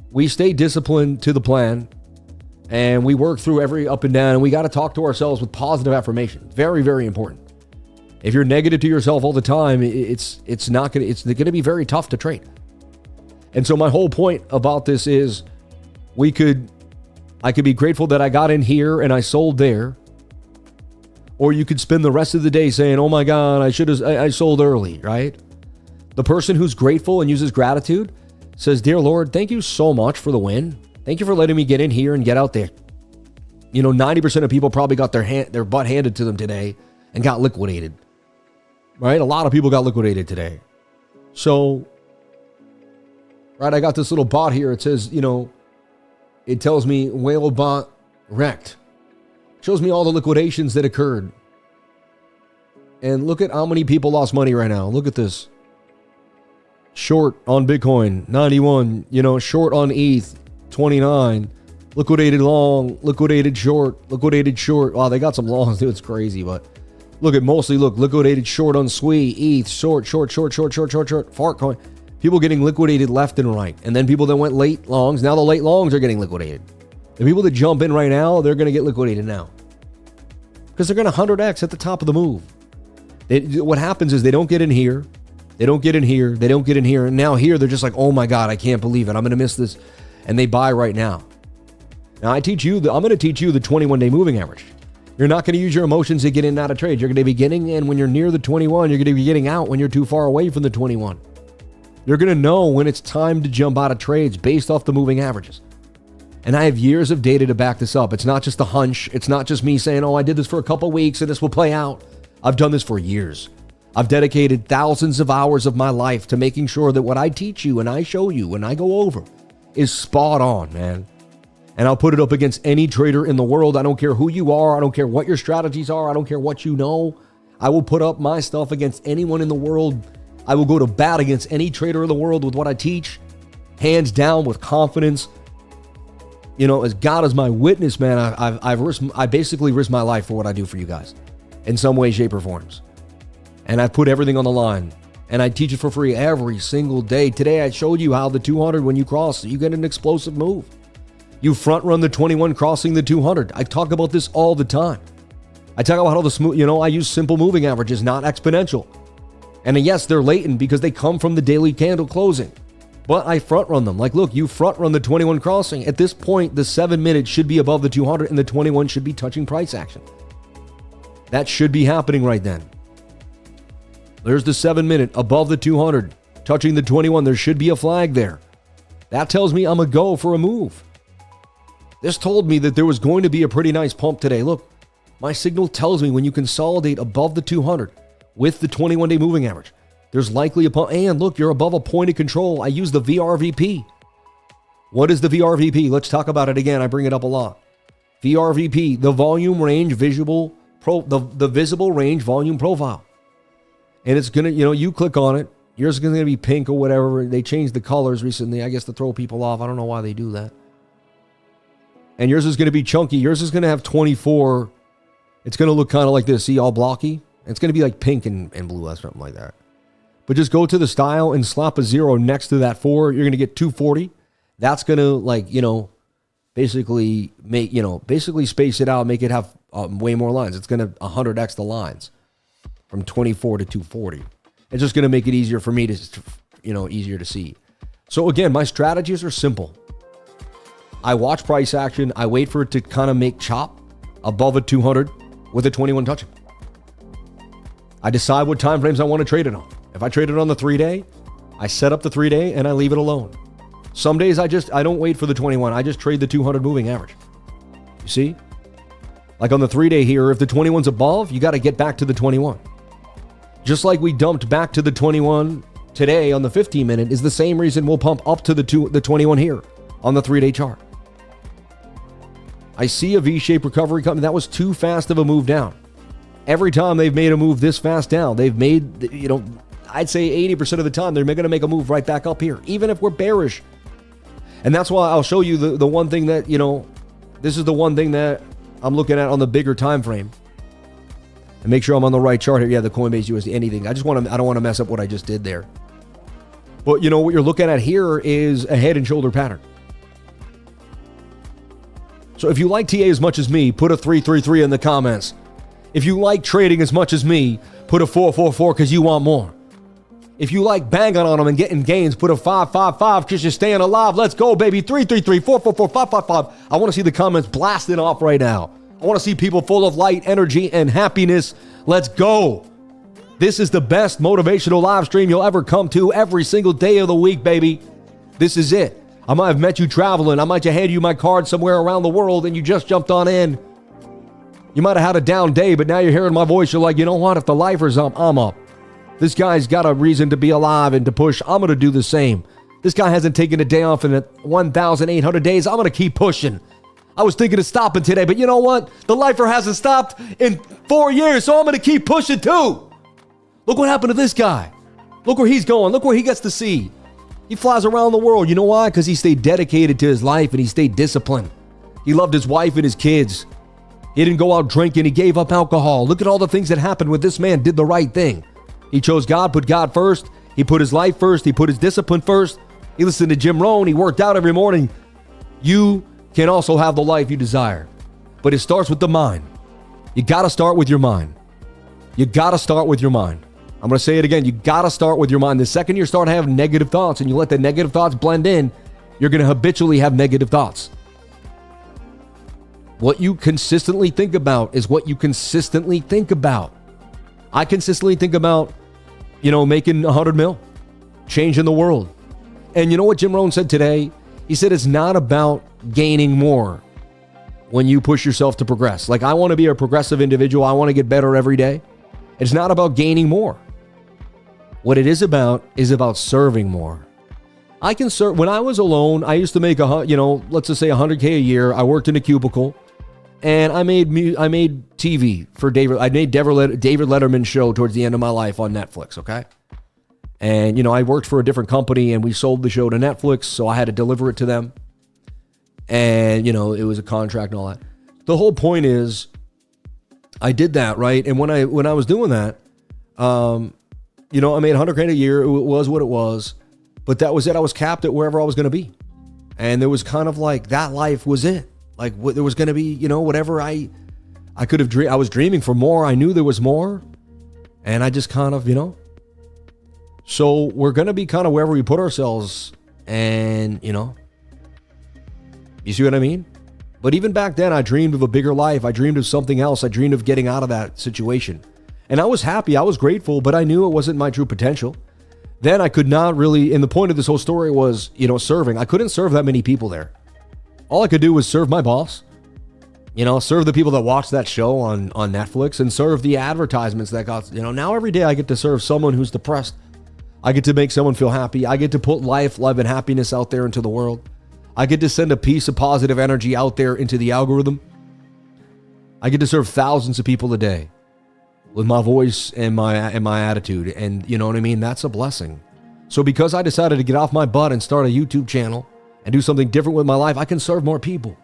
we stay disciplined to the plan. And we work through every up and down, and we got to talk to ourselves with positive affirmation. Very, very important. If you're negative to yourself all the time, it's going to be very tough to trade. And so my whole point about this is I could be grateful that I got in here and I sold there. Or you could spend the rest of the day saying, oh my God, I sold early, right? The person who's grateful and uses gratitude says, dear Lord, thank you so much for the win. Thank you for letting me get in here and get out there. 90% of people probably got their butt handed to them today and got liquidated. Right? A lot of people got liquidated today. So, right, I got this little bot here. It says, it tells me whale bot wrecked. Shows me all the liquidations that occurred. And look at how many people lost money right now. Look at this. Short on Bitcoin, 91. Short on ETH, 29, liquidated long, liquidated short. Wow, they got some longs, dude. It's crazy, but liquidated short on SWE, ETH, short, Fartcoin. People getting liquidated left and right. And then people that went late longs, now the late longs are getting liquidated. The people that jump in right now, they're going to get liquidated now. Because they're going to 100x at the top of the move. What happens is they don't get in here. They don't get in here. And now here, they're just like, oh my God, I can't believe it. I'm going to miss this. And they buy right now. Now I'm going to teach you the 21-day moving average. You're not going to use your emotions to get in and out of trades. You're going to be getting in when you're near the 21. You're going to be getting out when you're too far away from the 21. You're going to know when it's time to jump out of trades based off the moving averages. And I have years of data to back this up. It's not just a hunch. It's not just me saying, oh, I did this for a couple of weeks and this will play out. I've done this for years. I've dedicated thousands of hours of my life to making sure that what I teach you and I show you and I go over is spot on, man. And I'll put it up against any trader in the world. I don't care who you are. I don't care what your strategies are. I don't care what you know. I will put up my stuff against anyone in the world. I will go to bat against any trader in the world with what I teach. Hands down, with confidence. As God is my witness, man, I basically risk my life for what I do for you guys. In some way, shape, or forms. And I put everything on the line. And I teach it for free every single day. Today, I showed you how the 200, when you cross, you get an explosive move. You front run the 21 crossing the 200. I talk about this all the time. I talk about how the smooth, I use simple moving averages, not exponential. And yes, they're latent because they come from the daily candle closing. But I front run them. Like, look, you front run the 21 crossing. At this point, the 7 minute should be above the 200 and the 21 should be touching price action. That should be happening right then. There's the 7 minute above the 200, touching the 21. There should be a flag there. That tells me I'm a go for a move. This told me that there was going to be a pretty nice pump today. Look, my signal tells me when you consolidate above the 200 with the 21-day moving average, there's likely a pump. And look, you're above a point of control. I use the VRVP. What is the VRVP? Let's talk about it again. I bring it up a lot. VRVP, the volume range visible the visible range volume profile. And it's going to, you click on it. Yours is going to be pink or whatever. They changed the colors recently, I guess, to throw people off. I don't know why they do that. And yours is going to be chunky. Yours is going to have 24. It's going to look kind of like this. See, all blocky. It's going to be like pink and blue or something like that. But just go to the style and slap a 0 next to that 4. You're going to get 240. That's going to basically space it out, make it have way more lines. It's going to 100x the lines from 24 to 240. It's just going to make it easier for me to, easier to see. So again, my strategies are simple. I watch price action. I wait for it to kind of make chop above a 200 with a 21 touching. I decide what time frames I want to trade it on. If I trade it on the 3-day, I set up the 3-day and I leave it alone. Some days I don't wait for the 21. I just trade the 200 moving average. You see? Like on the 3-day here, if the 21's above, you got to get back to the 21. Just like we dumped back to the 21 today on the 15-minute is the same reason we'll pump up to the 21 here on the 3-day chart. I see a V-shaped recovery coming. That was too fast of a move down. Every time they've made a move this fast down, they've made, I'd say 80% of the time, they're going to make a move right back up here, even if we're bearish. And that's why I'll show you the one thing that, this is the one thing that I'm looking at on the bigger time frame. And make sure I'm on the right chart here. Yeah, the Coinbase USD, anything. I don't want to mess up what I just did there. But what you're looking at here is a head and shoulder pattern. So if you like TA as much as me, put a 333 in the comments. If you like trading as much as me, put a 444 because you want more. If you like banging on them and getting gains, put a 555 because you're staying alive. Let's go, baby. 333, 444, 555. I want to see the comments blasting off right now. I want to see people full of light, energy, and happiness. Let's go. This is the best motivational live stream you'll ever come to every single day of the week, baby. This is it. I might have met you traveling. I might have handed you my card somewhere around the world and you just jumped on in. You might have had a down day, but now you're hearing my voice. You're like, you know what? If the lifer's up, I'm up. This guy's got a reason to be alive and to push. I'm going to do the same. This guy hasn't taken a day off in 1,800 days. I'm going to keep pushing. I was thinking of stopping today, but you know what? The lifer hasn't stopped in 4 years, so I'm going to keep pushing too. Look what happened to this guy. Look where he's going. Look where he gets to see. He flies around the world. You know why? Because he stayed dedicated to his life and he stayed disciplined. He loved his wife and his kids. He didn't go out drinking. He gave up alcohol. Look at all the things that happened when this man did the right thing. He chose God, put God first. He put his life first. He put his discipline first. He listened to Jim Rohn. He worked out every morning. You can also have the life you desire. But it starts with the mind. You got to start with your mind. You got to start with your mind. I'm going to say it again. You got to start with your mind. The second you start having negative thoughts and you let the negative thoughts blend in, you're going to habitually have negative thoughts. What you consistently think about is what you consistently think about. I consistently think about, making 100 mil, changing the world. And you know what Jim Rohn said today? He said it's not about gaining more when you push yourself to progress. Like, I want to be a progressive individual. I want to get better every day. It's not about gaining more. What it is about serving more. I can serve. When I was alone, I used to make let's just say $100K a year. I worked in a cubicle. And I made TV for David. I made David Letterman's show towards the end of my life on Netflix, okay? And, I worked for a different company and we sold the show to Netflix, so I had to deliver it to them. And, it was a contract and all that. The whole point is, I did that, right? And when I was doing that, I made $100K a year. It was what it was. But that was it. I was capped at wherever I was going to be. And there was kind of like, that life was it. Like, there was going to be, whatever I could have dreamed. I was dreaming for more. I knew there was more. And I just kind of, So we're going to be kind of wherever we put ourselves And, you see what I mean? But even back then, I dreamed of a bigger life. I dreamed of something else. I dreamed of getting out of that situation. And I was happy. I was grateful, but I knew it wasn't my true potential. Then I could not really, and the point of this whole story was, serving. I couldn't serve that many people there. All I could do was serve my boss, serve the people that watched that show on Netflix, and serve the advertisements that got, now every day I get to serve someone who's depressed. I get to make someone feel happy. I get to put life, love, and happiness out there into the world. I get to send a piece of positive energy out there into the algorithm. I get to serve thousands of people a day with my voice and my attitude. And you know what I mean? That's a blessing. So because I decided to get off my butt and start a YouTube channel and do something different with my life, I can serve more people.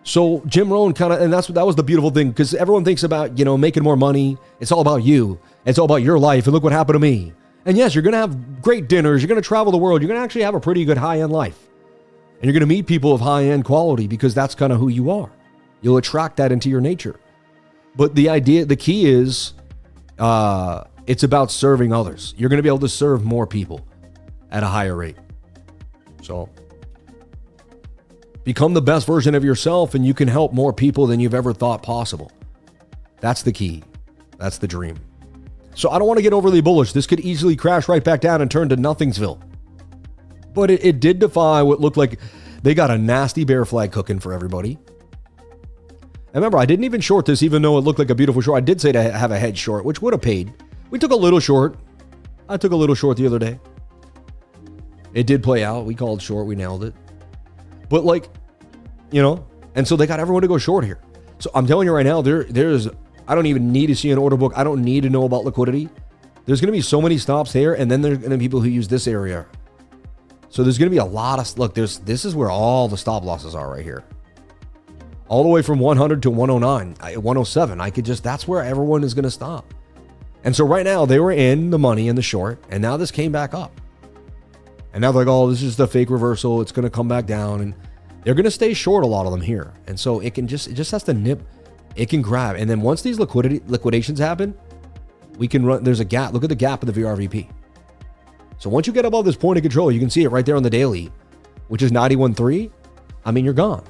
So Jim Rohn and that was the beautiful thing, because everyone thinks about, making more money. It's all about you. It's all about your life. And look what happened to me. And yes, you're going to have great dinners. You're going to travel the world. You're going to actually have a pretty good high-end life. And you're going to meet people of high-end quality because that's kind of who you are. You'll attract that into your nature. But the key is, it's about serving others. You're going to be able to serve more people at a higher rate. So become the best version of yourself, and you can help more people than you've ever thought possible. That's the key. That's the dream. So I don't want to get overly bullish. This could easily crash right back down and turn to Nothingsville. But it did defy what looked like they got a nasty bear flag cooking for everybody. And remember, I didn't even short this, even though it looked like a beautiful short. I did say to have a hedge short, which would have paid. We took a little short. I took a little short the other day. It did play out. We called short. We nailed it. But and so they got everyone to go short here. So I'm telling you right now, there's, I don't even need to see an order book. I don't need to know about liquidity. There's going to be so many stops here, and then there's going to be people who use this area. So there's going to be a lot of, look, this is where all the stop losses are right here. All the way from 100 to 109, 107. That's where everyone is going to stop. And so right now they were in the money in the short, and now this came back up. And now they're like, oh, this is the fake reversal. It's going to come back down, and they're going to stay short, a lot of them here. And so it just has to nip, it can grab. And then once these liquidations happen, we can run, there's a gap. Look at the gap of the VRVP. So once you get above this point of control, you can see it right there on the daily, which is 91.3. I mean, you're gone.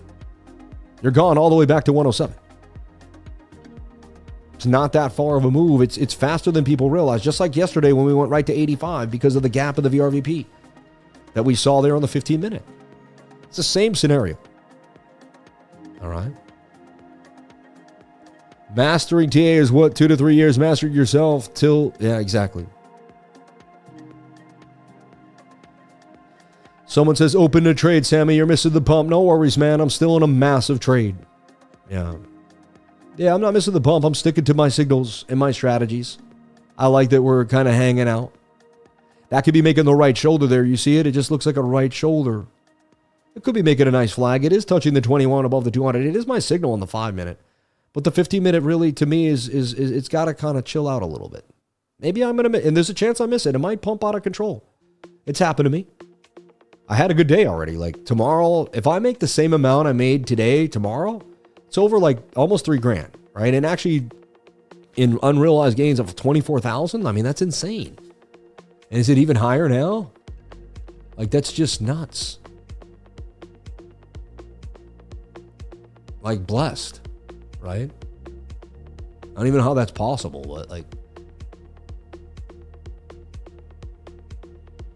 You're gone all the way back to 107. It's not that far of a move. It's faster than people realize. Just like yesterday when we went right to 85 because of the gap of the VRVP that we saw there on the 15-minute. It's the same scenario. All right. Mastering TA is what? 2 to 3 years. Mastering yourself till, yeah, exactly. Someone says, open to trade, Sammy. You're missing the pump. No worries, man. I'm still in a massive trade. Yeah. Yeah, I'm not missing the pump. I'm sticking to my signals and my strategies. I like that we're kind of hanging out. That could be making the right shoulder there. You see it? It just looks like a right shoulder. It could be making a nice flag. It is touching the 21 above the 200. It is my signal on the 5-minute. But the 15-minute really, to me, is it's got to kind of chill out a little bit. Maybe I'm going to, and there's a chance I miss it. It might pump out of control. It's happened to me. I had a good day already. Like tomorrow, if I make the same amount I made today, tomorrow, it's over like almost $3,000, right? And actually in unrealized gains of 24,000, I mean, that's insane. And is it even higher now? Like, that's just nuts. Like, blessed, right? I don't even know how that's possible, but like,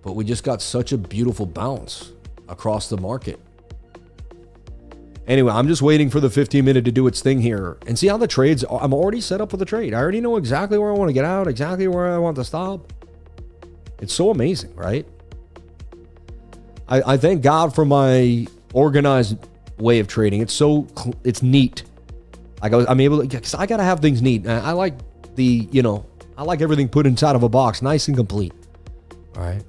but we just got such a beautiful bounce across the market. Anyway, I'm just waiting for the 15-minute to do its thing here and see how the trades, I'm already set up for the trade. I already know exactly where I want to get out, exactly where I want to stop. It's so amazing, right? I thank God for my organized way of trading. It's neat. I'm able to, because I got to have things neat. I like I like everything put inside of a box, nice and complete. All right.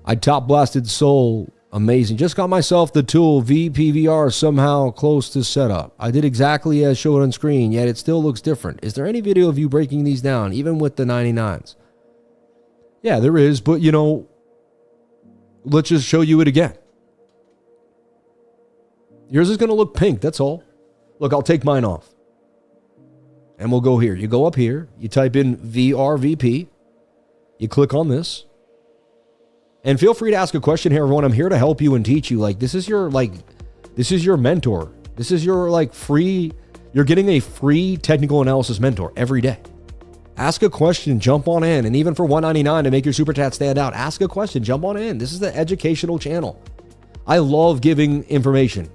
I top blasted Soul. Amazing. Just got myself the tool VPVR somehow close to setup. I did exactly as showed on screen, yet it still looks different. Is there any video of you breaking these down, even with the 99s? Yeah, there is, but let's just show you it again. Yours is going to look pink, that's all. Look, I'll take mine off. And we'll go here. You go up here, you type in VRVP, you click on this. And feel free to ask a question here, everyone. I'm here to help you and teach you. Like, this is your mentor. This is your you're getting a free technical analysis mentor every day. Ask a question, jump on in. And even for $1.99 to make your super chat stand out, ask a question, jump on in. This is the educational channel. I love giving information.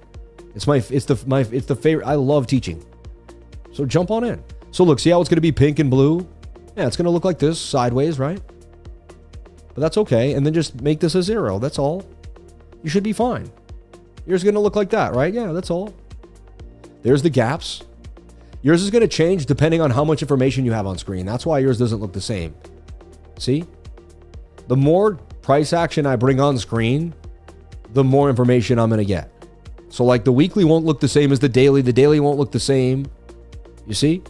It's the favorite. I love teaching. So jump on in. So look, see how it's going to be pink and blue? Yeah, it's going to look like this sideways, right? But that's okay. And then just make this a 0. That's all. You should be fine. Yours is going to look like that, right? Yeah, that's all. There's the gaps. Yours is going to change depending on how much information you have on screen. That's why yours doesn't look the same. See? The more price action I bring on screen, the more information I'm going to get. So like the weekly won't look the same as the daily. The daily won't look the same. You see?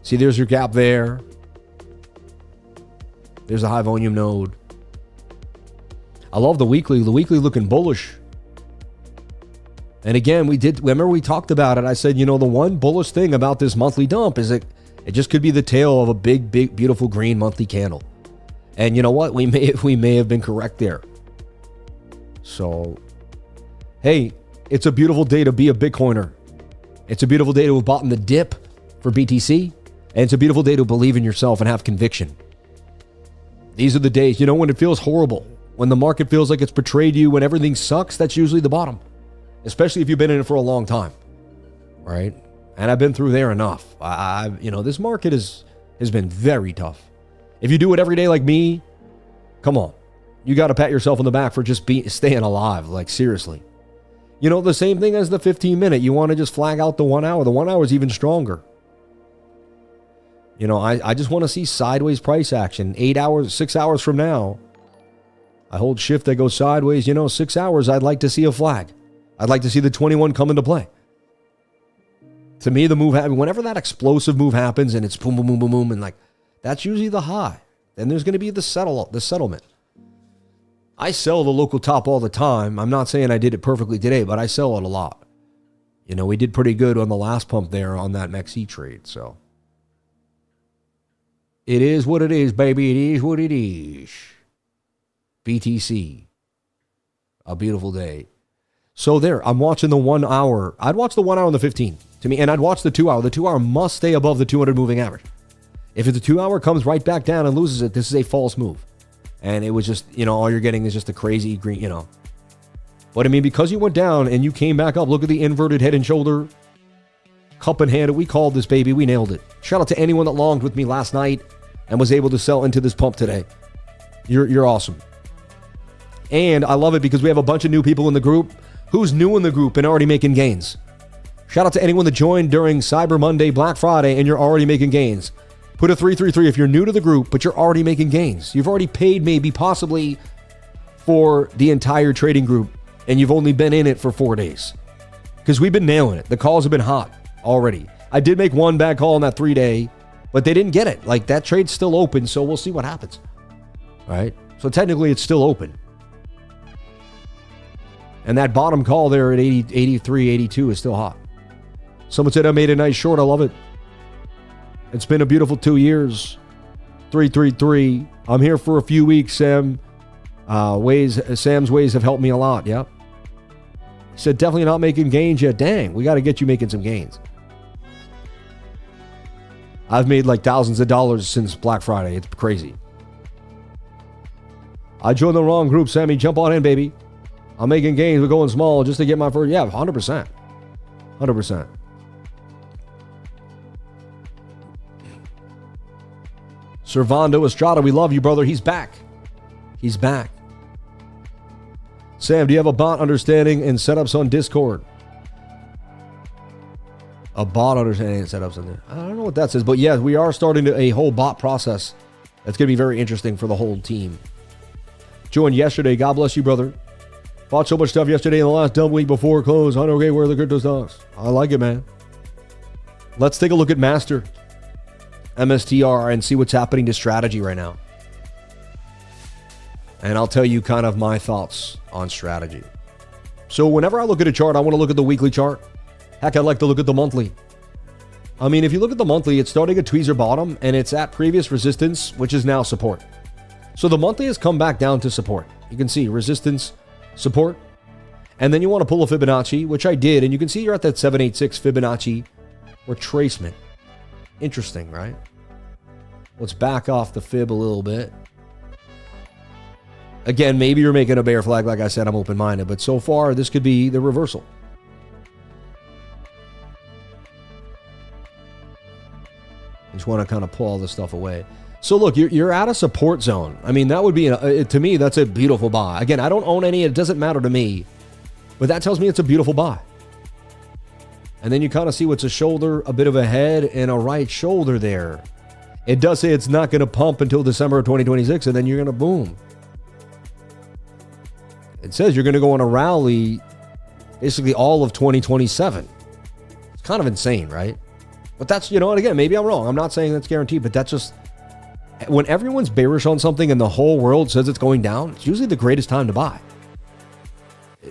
See, there's your gap there. There's a high volume node. I love the weekly. The weekly looking bullish. And again, remember we talked about it. I said, the one bullish thing about this monthly dump is it just could be the tail of a big, beautiful green monthly candle. And you know what? We may have been correct there. So, hey, it's a beautiful day to be a Bitcoiner. It's a beautiful day to have bought in the dip for BTC. And it's a beautiful day to believe in yourself and have conviction. These are the days, when it feels horrible, when the market feels like it's betrayed you, when everything sucks, that's usually the bottom. Especially if you've been in it for a long time, right? And I've been through there enough. This market has been very tough. If you do it every day like me, come on. You got to pat yourself on the back for just staying alive, like seriously. The same thing as the 15-minute. You want to just flag out the 1 hour. The 1 hour is even stronger. I just want to see sideways price action. 8 hours, 6 hours from now, I hold shift that goes sideways. 6 hours, I'd like to see a flag. I'd like to see the 21 come into play. To me, the move happens whenever that explosive move happens and it's boom, boom, boom, boom, boom, and like that's usually the high. Then there's going to be the settlement. I sell the local top all the time. I'm not saying I did it perfectly today, but I sell it a lot. We did pretty good on the last pump there on that MEXC trade. So it is what it is, baby. It is what it is. BTC. A beautiful day. So there, I'm watching the 1 hour. I'd watch the 1 hour and the 15 to me, and I'd watch the 2 hour. The 2 hour must stay above the 200 moving average. If the 2 hour comes right back down and loses it, this is a false move. And it was just, all you're getting is just a crazy green, But I mean, because you went down and you came back up, look at the inverted head and shoulder, cup in hand. We called this baby. We nailed it. Shout out to anyone that longed with me last night and was able to sell into this pump today. You're awesome. And I love it because we have a bunch of new people in the group. Who's new in the group and already making gains? Shout out to anyone that joined during Cyber Monday, Black Friday, and you're already making gains. Put a 333 if you're new to the group, but you're already making gains. You've already paid maybe possibly for the entire trading group, and you've only been in it for 4 days. Because we've been nailing it. The calls have been hot already. I did make one bad call on that 3-day, but they didn't get it. Like, that trade's still open, so we'll see what happens. All right? So technically, it's still open. And that bottom call there at 80, 83, 82 is still hot. Someone said I made a nice short. I love it. It's been a beautiful 2 years. 333. I'm here for a few weeks, Sam. Sam's ways have helped me a lot. Yep. He said definitely not making gains yet. Dang, we got to get you making some gains. I've made like thousands of dollars since Black Friday. It's crazy. I joined the wrong group, Sammy. Jump on in, baby. I'm making gains. We're going small just to get my first. Yeah, 100%. 100%. Servando Estrada, we love you, brother. He's back. He's back. Sam, do you have a bot understanding and setups on Discord? A bot understanding and setups on there. I don't know what that says, but yeah, we are starting a whole bot process. That's going to be very interesting for the whole team. Joined yesterday. God bless you, brother. Bought so much stuff yesterday in the last dumb week before close. 100K where the crypto stocks. I like it, man. Let's take a look at Master MSTR and see what's happening to strategy right now. And I'll tell you kind of my thoughts on strategy. So whenever I look at a chart, I want to look at the weekly chart. Heck, I like to look at the monthly. I mean, if you look at the monthly, it's starting at tweezer bottom, and it's at previous resistance, which is now support. So the monthly has come back down to support. You can see resistance, support, and then you want to pull a Fibonacci, which I did, and you can see you're at that 786 Fibonacci retracement. Interesting, right? Let's back off the fib a little bit. Again, maybe you're making a bear flag. Like I said, I'm open-minded, but so far, this could be the reversal. I just want to kind of pull all this stuff away. So look, you're at a support zone. I mean, that would be, to me, that's a beautiful buy. Again, I don't own any. It doesn't matter to me. But that tells me it's a beautiful buy. And then you kind of see what's a shoulder, a bit of a head, and a right shoulder there. It does say it's not going to pump until December of 2026, and then you're going to boom. It says you're going to go on a rally basically all of 2027. It's kind of insane, right? But that's, you know, and again, maybe I'm wrong. I'm not saying that's guaranteed, but that's just, when everyone's bearish on something and the whole world says it's going down, it's usually the greatest time to buy.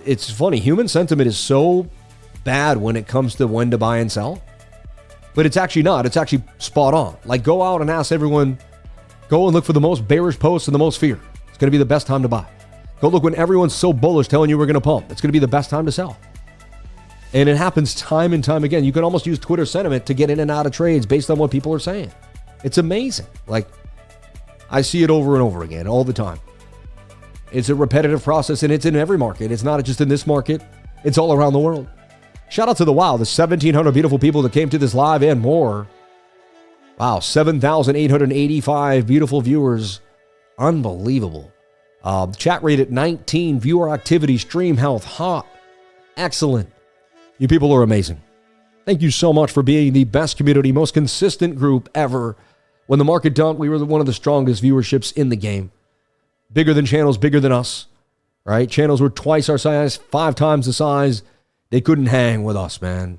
It's funny. Human sentiment is so bad when it comes to when to buy and sell, but it's actually not. It's actually spot on. Like, go out and ask everyone, go and look for the most bearish posts and the most fear. It's going to be the best time to buy. Go look when everyone's so bullish telling you we're going to pump. It's going to be the best time to sell. And it happens time and time again. You can almost use Twitter sentiment to get in and out of trades based on what people are saying. It's amazing. Like, I see it over and over again all the time. It's a repetitive process, and it's in every market. It's not just in this market. It's all around the world. Shout out to the 1,700 beautiful people that came to this live and more. Wow, 7,885 beautiful viewers. Unbelievable. Chat rate at 19. Viewer activity, stream health, hot. Excellent. You people are amazing. Thank you so much for being the best community, most consistent group ever. When the market dumped, we were one of the strongest viewerships in the game. Bigger than channels, bigger than us, right? Channels were twice our size, 5 times the size. They couldn't hang with us, man.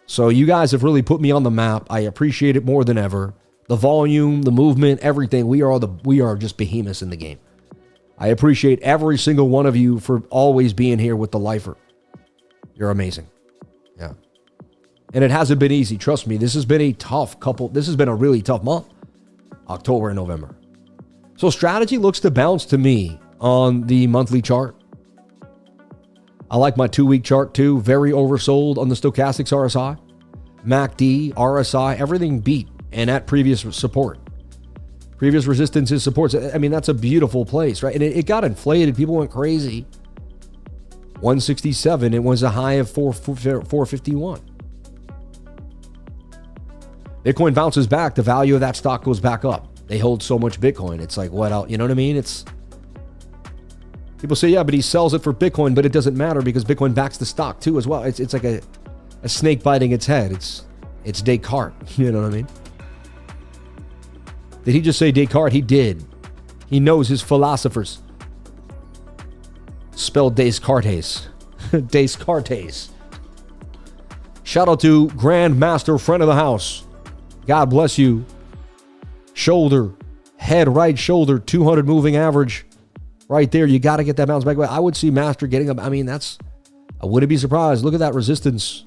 So you guys have really put me on the map. I appreciate it more than ever. The volume, the movement, everything. We are just behemoths in the game. I appreciate every single one of you for always being here with the lifer. You're amazing. Yeah. And it hasn't been easy. Trust me, this has been a tough couple. This has been a really tough month. October and November. So strategy looks to bounce to me on the monthly chart. I like my 2-week chart too. Very oversold on the stochastics RSI. MACD, RSI, everything beat and at previous support. Previous resistances, supports. I mean, that's a beautiful place, right? And it got inflated. People went crazy. 167. It was a high of 451. Bitcoin bounces back. The value of that stock goes back up. They hold so much Bitcoin. It's like, what else? You know what I mean? It's, people say, yeah, but he sells it for Bitcoin, but it doesn't matter because Bitcoin backs the stock too as well. It's like a snake biting its head. It's Descartes. You know what I mean? Did he just say Descartes? He did. He knows his philosophers. Spelled Descartes. Descartes. Shout out to Grandmaster, friend of the house. God bless you. Shoulder, head, right shoulder, 200 moving average. Right there, you got to get that bounce back. I would see Master getting up. I mean, I wouldn't be surprised. Look at that resistance.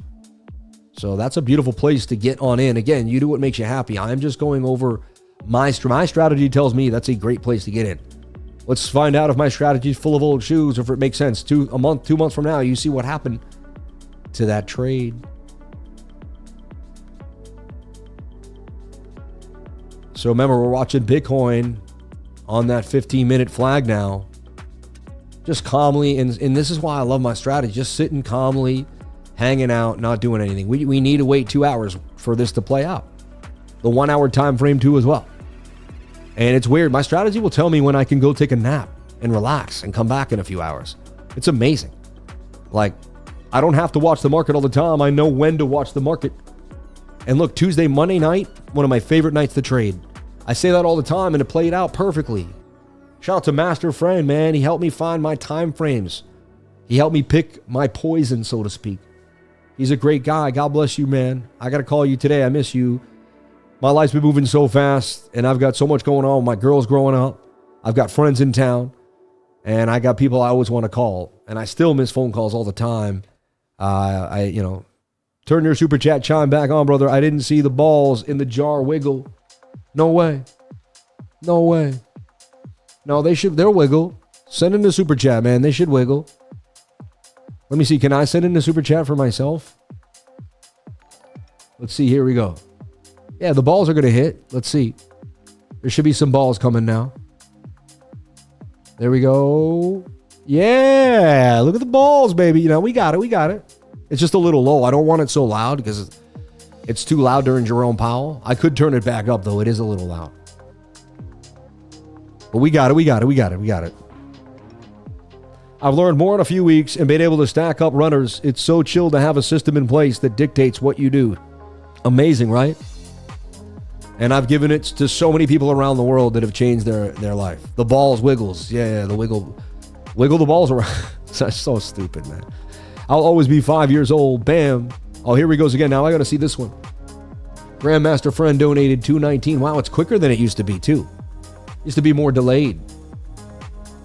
So that's a beautiful place to get on in. Again, you do what makes you happy. I'm just going over my strategy tells me that's a great place to get in. Let's find out if my strategy is full of old shoes or if it makes sense. 2 months from now, you see what happened to that trade. So remember, we're watching Bitcoin on that 15-minute flag now. Just calmly, and this is why I love my strategy. Just sitting calmly, hanging out, not doing anything. We need to wait 2 hours for this to play out. The 1 hour time frame too as well. And it's weird. My strategy will tell me when I can go take a nap and relax and come back in a few hours. It's amazing. Like, I don't have to watch the market all the time. I know when to watch the market. And look, Tuesday, Monday night, one of my favorite nights to trade. I say that all the time, and it played out perfectly. Shout out to Master Friend, man. He helped me find my time frames. He helped me pick my poison, so to speak. He's a great guy. God bless you, man. I got to call you today. I miss you. My life's been moving so fast, and I've got so much going on. My girl's growing up. I've got friends in town, and I got people I always want to call, and I still miss phone calls all the time. Turn your super chat chime back on, brother. I didn't see the balls in the jar wiggle. No way. No way. No, they'll wiggle. Send in the super chat, man. They should wiggle. Let me see. Can I send in the super chat for myself? Let's see. Here we go. Yeah, the balls are going to hit. Let's see. There should be some balls coming now. There we go. Yeah. Look at the balls, baby. You know, we got it. We got it. It's just a little low. I don't want it so loud because it's too loud during Jerome Powell. I could turn it back up, though. It is a little loud. But we got it. We got it. We got it. We got it. I've learned more in a few weeks and been able to stack up runners. It's so chill to have a system in place that dictates what you do. Amazing, right? And I've given it to so many people around the world that have changed their life. The balls wiggles. Yeah, the wiggle the balls around. That's so stupid, man. I'll always be 5 years old. Bam. Oh, here he goes again. Now I got to see this one. Grandmaster Friend donated $2.19. Wow, it's quicker than it used to be, too. Used to be more delayed.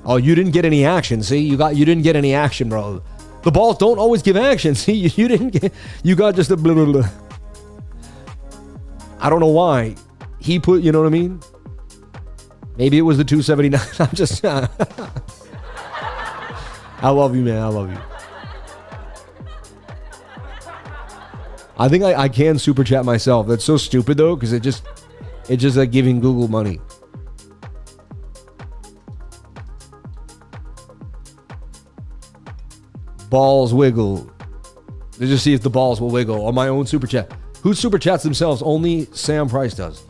Oh, you didn't get any action. See, you didn't get any action, bro. The balls don't always give action. See, you got just a blah, blah, blah. I don't know why. He put, you know what I mean? Maybe it was the 279. I'm just, I love you, man. I love you. I think I can super chat myself. That's so stupid though, because it's just like giving Google money. Balls wiggle. Let's just see if the balls will wiggle on my own super chat. Who super chats themselves? Only Sam Price does.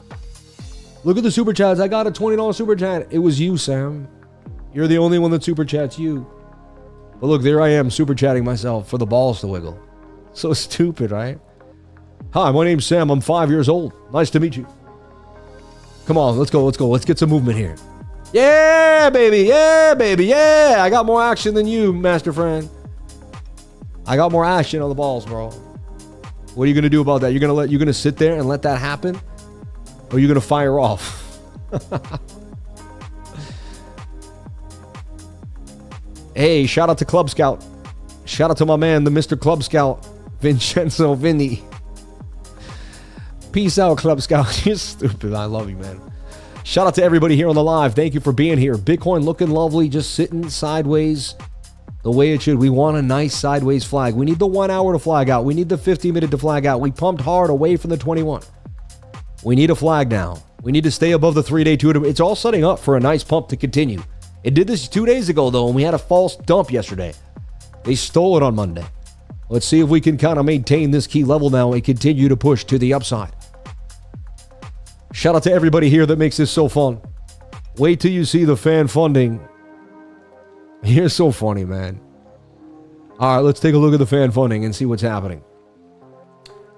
Look at the super chats. I got a $20 super chat. It was you, Sam. You're the only one that super chats you. But look, there I am super chatting myself for the balls to wiggle. So stupid, right? Hi, my name's Sam. I'm 5 years old. Nice to meet you. Come on, let's go. Let's get some movement here. Yeah, baby. Yeah, baby. Yeah. I got more action than you, Master Friend. I got more action on the balls, bro. What are you going to do about that? You're going to sit there and let that happen? Or are you going to fire off? Hey, shout out to Club Scout. Shout out to my man, the Mr. Club Scout, Vincenzo Vinny. Peace out, Club Scout. You're stupid. I love you, man. Shout out to everybody here on the live. Thank you for being here. Bitcoin looking lovely, just sitting sideways the way it should. We want a nice sideways flag. We need the 1 hour to flag out. We need the 50-minute to flag out. We pumped hard away from the 21. We need a flag now. We need to stay above the 3-day 2. It's all setting up for a nice pump to continue. It did this 2 days ago, though, and we had a false dump yesterday. They stole it on Monday. Let's see if we can kind of maintain this key level now and continue to push to the upside. Shout out to everybody here that makes this so fun. Wait till you see the fan funding. You're so funny, man. All right, let's take a look at the fan funding and see what's happening.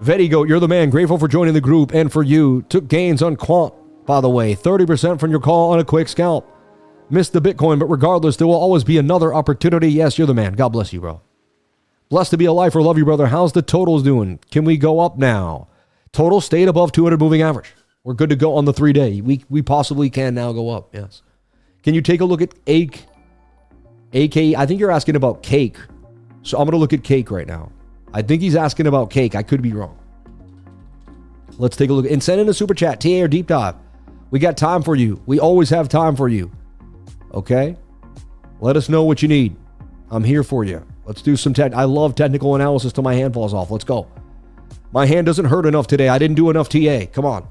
Vetigo, you're the man. Grateful for joining the group and for you. Took gains on Quant, by the way. 30% from your call on a quick scalp. Missed the Bitcoin, but regardless, there will always be another opportunity. Yes, you're the man. God bless you, bro. Blessed to be a lifer. Love you, brother. How's the totals doing? Can we go up now? Total stayed above 200 moving average. We're good to go on the 3-day. We possibly can now go up, yes. Can you take a look at AK? I think you're asking about cake. So I'm going to look at cake right now. I think he's asking about cake. I could be wrong. Let's take a look. And send in a super chat, TA or deep dive. We got time for you. We always have time for you. Okay? Let us know what you need. I'm here for you. Let's do some I love technical analysis till my hand falls off. Let's go. My hand doesn't hurt enough today. I didn't do enough TA. Come on.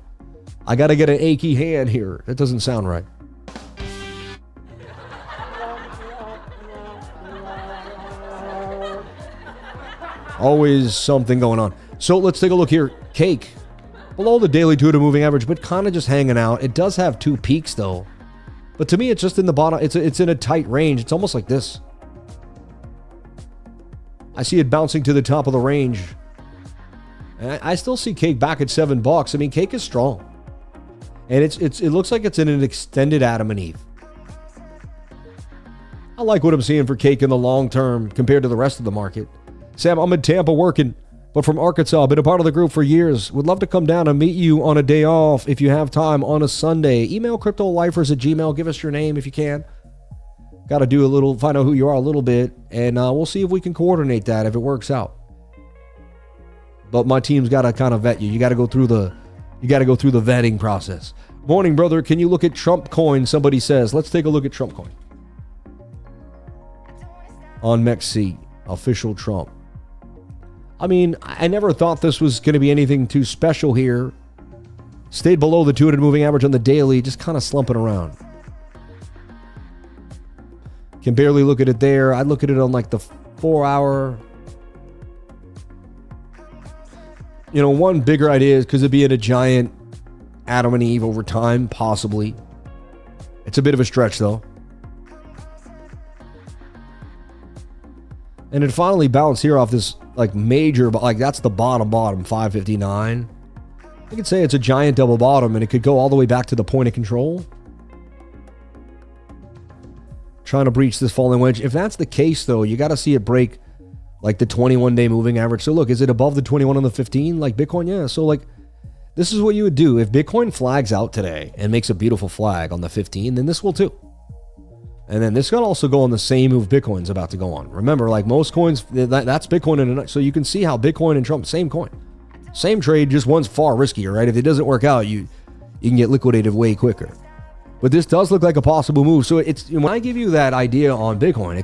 I got to get an achy hand here. That doesn't sound right. Always something going on. So let's take a look here. Cake. Below the daily 2-day moving average, but kind of just hanging out. It does have 2 peaks, though. But to me, it's just in the bottom. It's in a tight range. It's almost like this. I see it bouncing to the top of the range. And I still see Cake back at $7. I mean, Cake is strong. And it looks like it's in an extended Adam and Eve. I like what I'm seeing for Cake in the long term compared to the rest of the market. Sam, I'm in Tampa working, but from Arkansas. Been a part of the group for years. Would love to come down and meet you on a day off if you have time on a Sunday. Email cryptolifers@gmail.com. Give us your name if you can. Got to do a little, find out who you are a little bit, and we'll see if we can coordinate that if it works out. But my team's got to kind of vet you. You got to go through the vetting process. Morning, brother. Can you look at Trump coin? Somebody says. Let's take a look at Trump coin. On MEXC, official Trump. I mean, I never thought this was going to be anything too special here. Stayed below the 200 moving average on the daily, just kind of slumping around. Can barely look at it there. I'd look at it on like the 4 hour. You know, one bigger idea is because it'd be in a giant Adam and Eve over time, possibly. It's a bit of a stretch though. And it finally bounced here off this like major, but like that's the bottom, 559. I could say it's a giant double bottom and it could go all the way back to the point of control. Trying to breach this falling wedge. If that's the case though, you got to see it break like the 21-day moving average. So look, is it above the 21 on the 15 like Bitcoin? Yeah. So like this is what you would do. If Bitcoin flags out today and makes a beautiful flag on the 15, then this will too. And then this can also go on the same move Bitcoin's about to go on. Remember, like most coins, that's Bitcoin. So you can see how Bitcoin and Trump, same coin. Same trade, just one's far riskier, right? If it doesn't work out, you can get liquidated way quicker. But this does look like a possible move. So it's when I give you that idea on Bitcoin,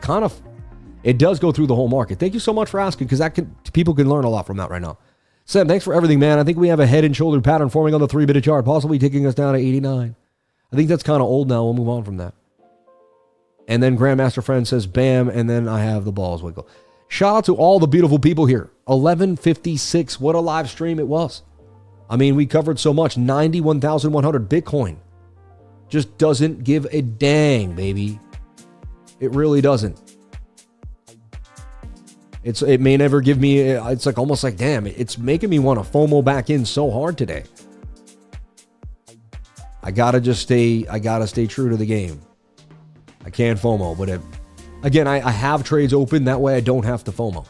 it does go through the whole market. Thank you so much for asking, because people can learn a lot from that right now. Sam, thanks for everything, man. I think we have a head and shoulder pattern forming on the 3-minute chart, possibly taking us down to 89. I think that's kind of old now. We'll move on from that. And then Grandmaster Friend says, bam, and then I have the balls wiggle. Shout out to all the beautiful people here. 11:56. What a live stream it was. I mean, we covered so much. 91,100 Bitcoin. Just doesn't give a dang, baby. It really doesn't. It may never give me, it's like almost like, damn, it's making me want to FOMO back in so hard today. I gotta stay true to the game. I can't FOMO, but again, I have trades open. That way I don't have to FOMO.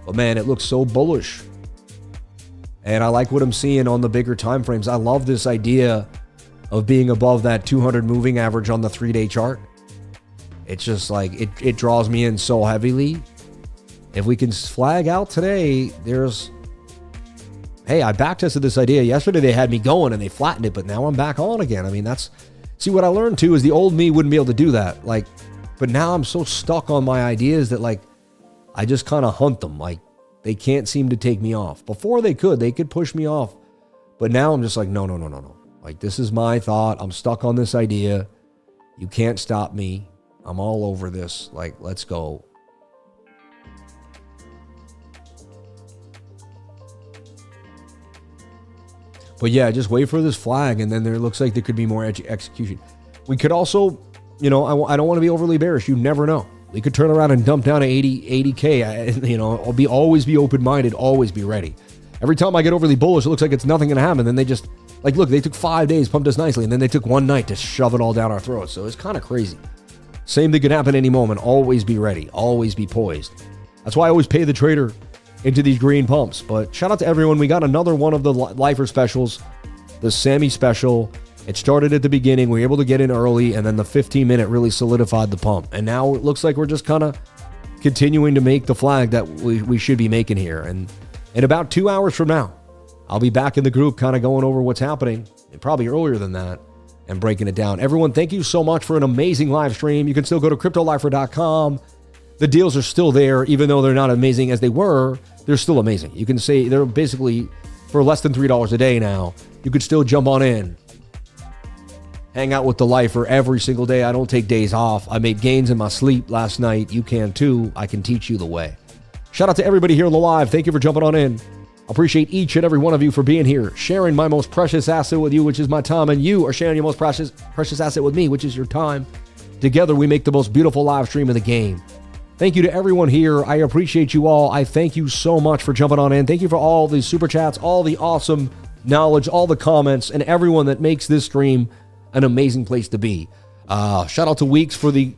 But man, it looks so bullish. And I like what I'm seeing on the bigger time frames. I love this idea of being above that 200 moving average on the 3-day chart. It's just like, it draws me in so heavily. If we can flag out today, hey, I backtested this idea. Yesterday they had me going and they flattened it, but now I'm back on again. I mean, see, what I learned too is the old me wouldn't be able to do that. Like, but now I'm so stuck on my ideas that like, I just kind of hunt them. Like, they can't seem to take me off. Before they could push me off. But now I'm just like, no. Like, this is my thought. I'm stuck on this idea. You can't stop me. I'm all over this. Like, let's go. But yeah, just wait for this flag, and then there looks like there could be more execution. We could also, I don't want to be overly bearish. You never know. We could turn around and dump down to 80K. I'll always be open-minded, always be ready. Every time I get overly bullish, it looks like it's nothing going to happen. Then they just, look, they took 5 days, pumped us nicely, and then they took one night to shove it all down our throats. So it's kind of crazy. Same thing could happen any moment. Always be ready. Always be poised. That's why I always pay the trader into these green pumps. But shout out to everyone. We got another one of the lifer specials, the Sammy special. It started at the beginning. We were able to get in early, and then the 15-minute really solidified the pump. And now it looks like we're just kind of continuing to make the flag that we should be making here. And in about 2 hours from now, I'll be back in the group kind of going over what's happening, and probably earlier than that, and breaking it down. Everyone, thank you so much for an amazing live stream. You can still go to cryptolifer.com. The deals are still there, even though they're not amazing as they were. They're still amazing. You can say they're basically for less than $3 a day now. You could still jump on in, hang out with the lifer every single day. I don't take days off. I made gains in my sleep last night. You can too. I can teach you the way. Shout out to everybody here on the live. Thank you for jumping on in. I appreciate each and every one of you for being here, sharing my most precious asset with you, which is my time, and you are sharing your most precious asset with me, which is your time. Together, we make the most beautiful live stream in the game. Thank you to everyone here. I appreciate you all. I thank you so much for jumping on in. Thank you for all the super chats, all the awesome knowledge, all the comments, and everyone that makes this stream an amazing place to be. Shout out to Weeks for the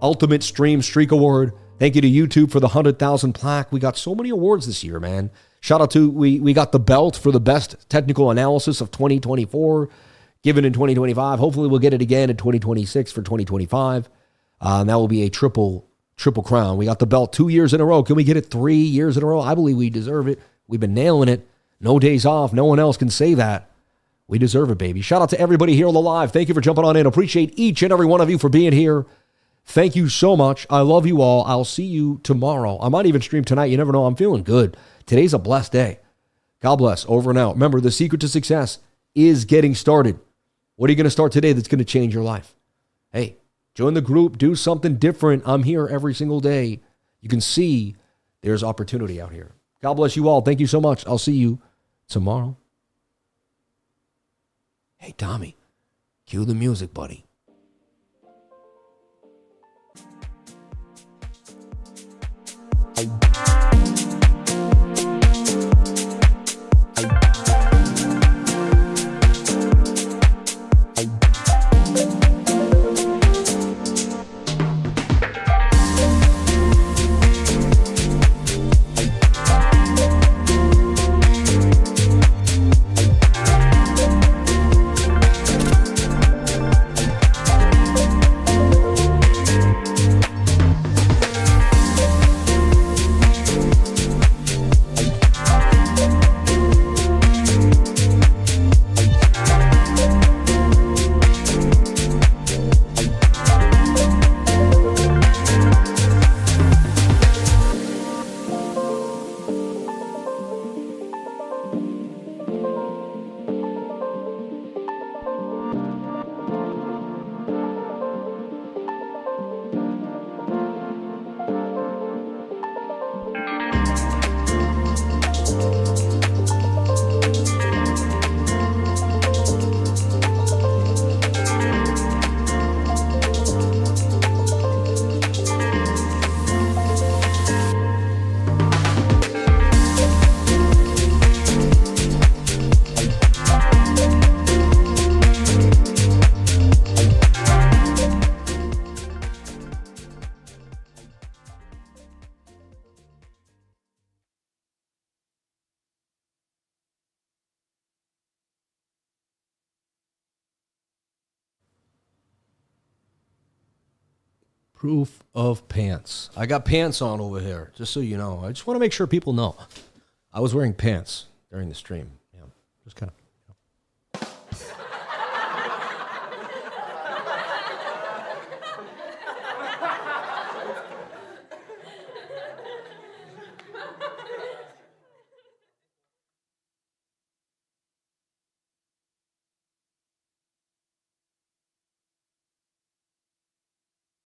Ultimate Stream Streak Award. Thank you to YouTube for the 100,000 plaque. We got so many awards this year, man. Shout out to, we got the belt for the best technical analysis of 2024, given in 2025. Hopefully we'll get it again in 2026 for 2025. And that will be a triple crown. We got the belt 2 years in a row. Can we get it 3 years in a row? I believe we deserve it. We've been nailing it. No days off. No one else can say that. We deserve it, baby. Shout out to everybody here on the live. Thank you for jumping on in. Appreciate each and every one of you for being here. Thank you so much. I love you all. I'll see you tomorrow. I might even stream tonight. You never know. I'm feeling good. Today's a blessed day. God bless. Over and out. Remember, the secret to success is getting started. What are you going to start today that's going to change your life? Hey, join the group. Do something different. I'm here every single day. You can see there's opportunity out here. God bless you all. Thank you so much. I'll see you tomorrow. Hey, Tommy, cue the music, buddy. Proof of pants. I got pants on over here, just so you know. I just want to make sure people know. I was wearing pants during the stream. Yeah, just kind of.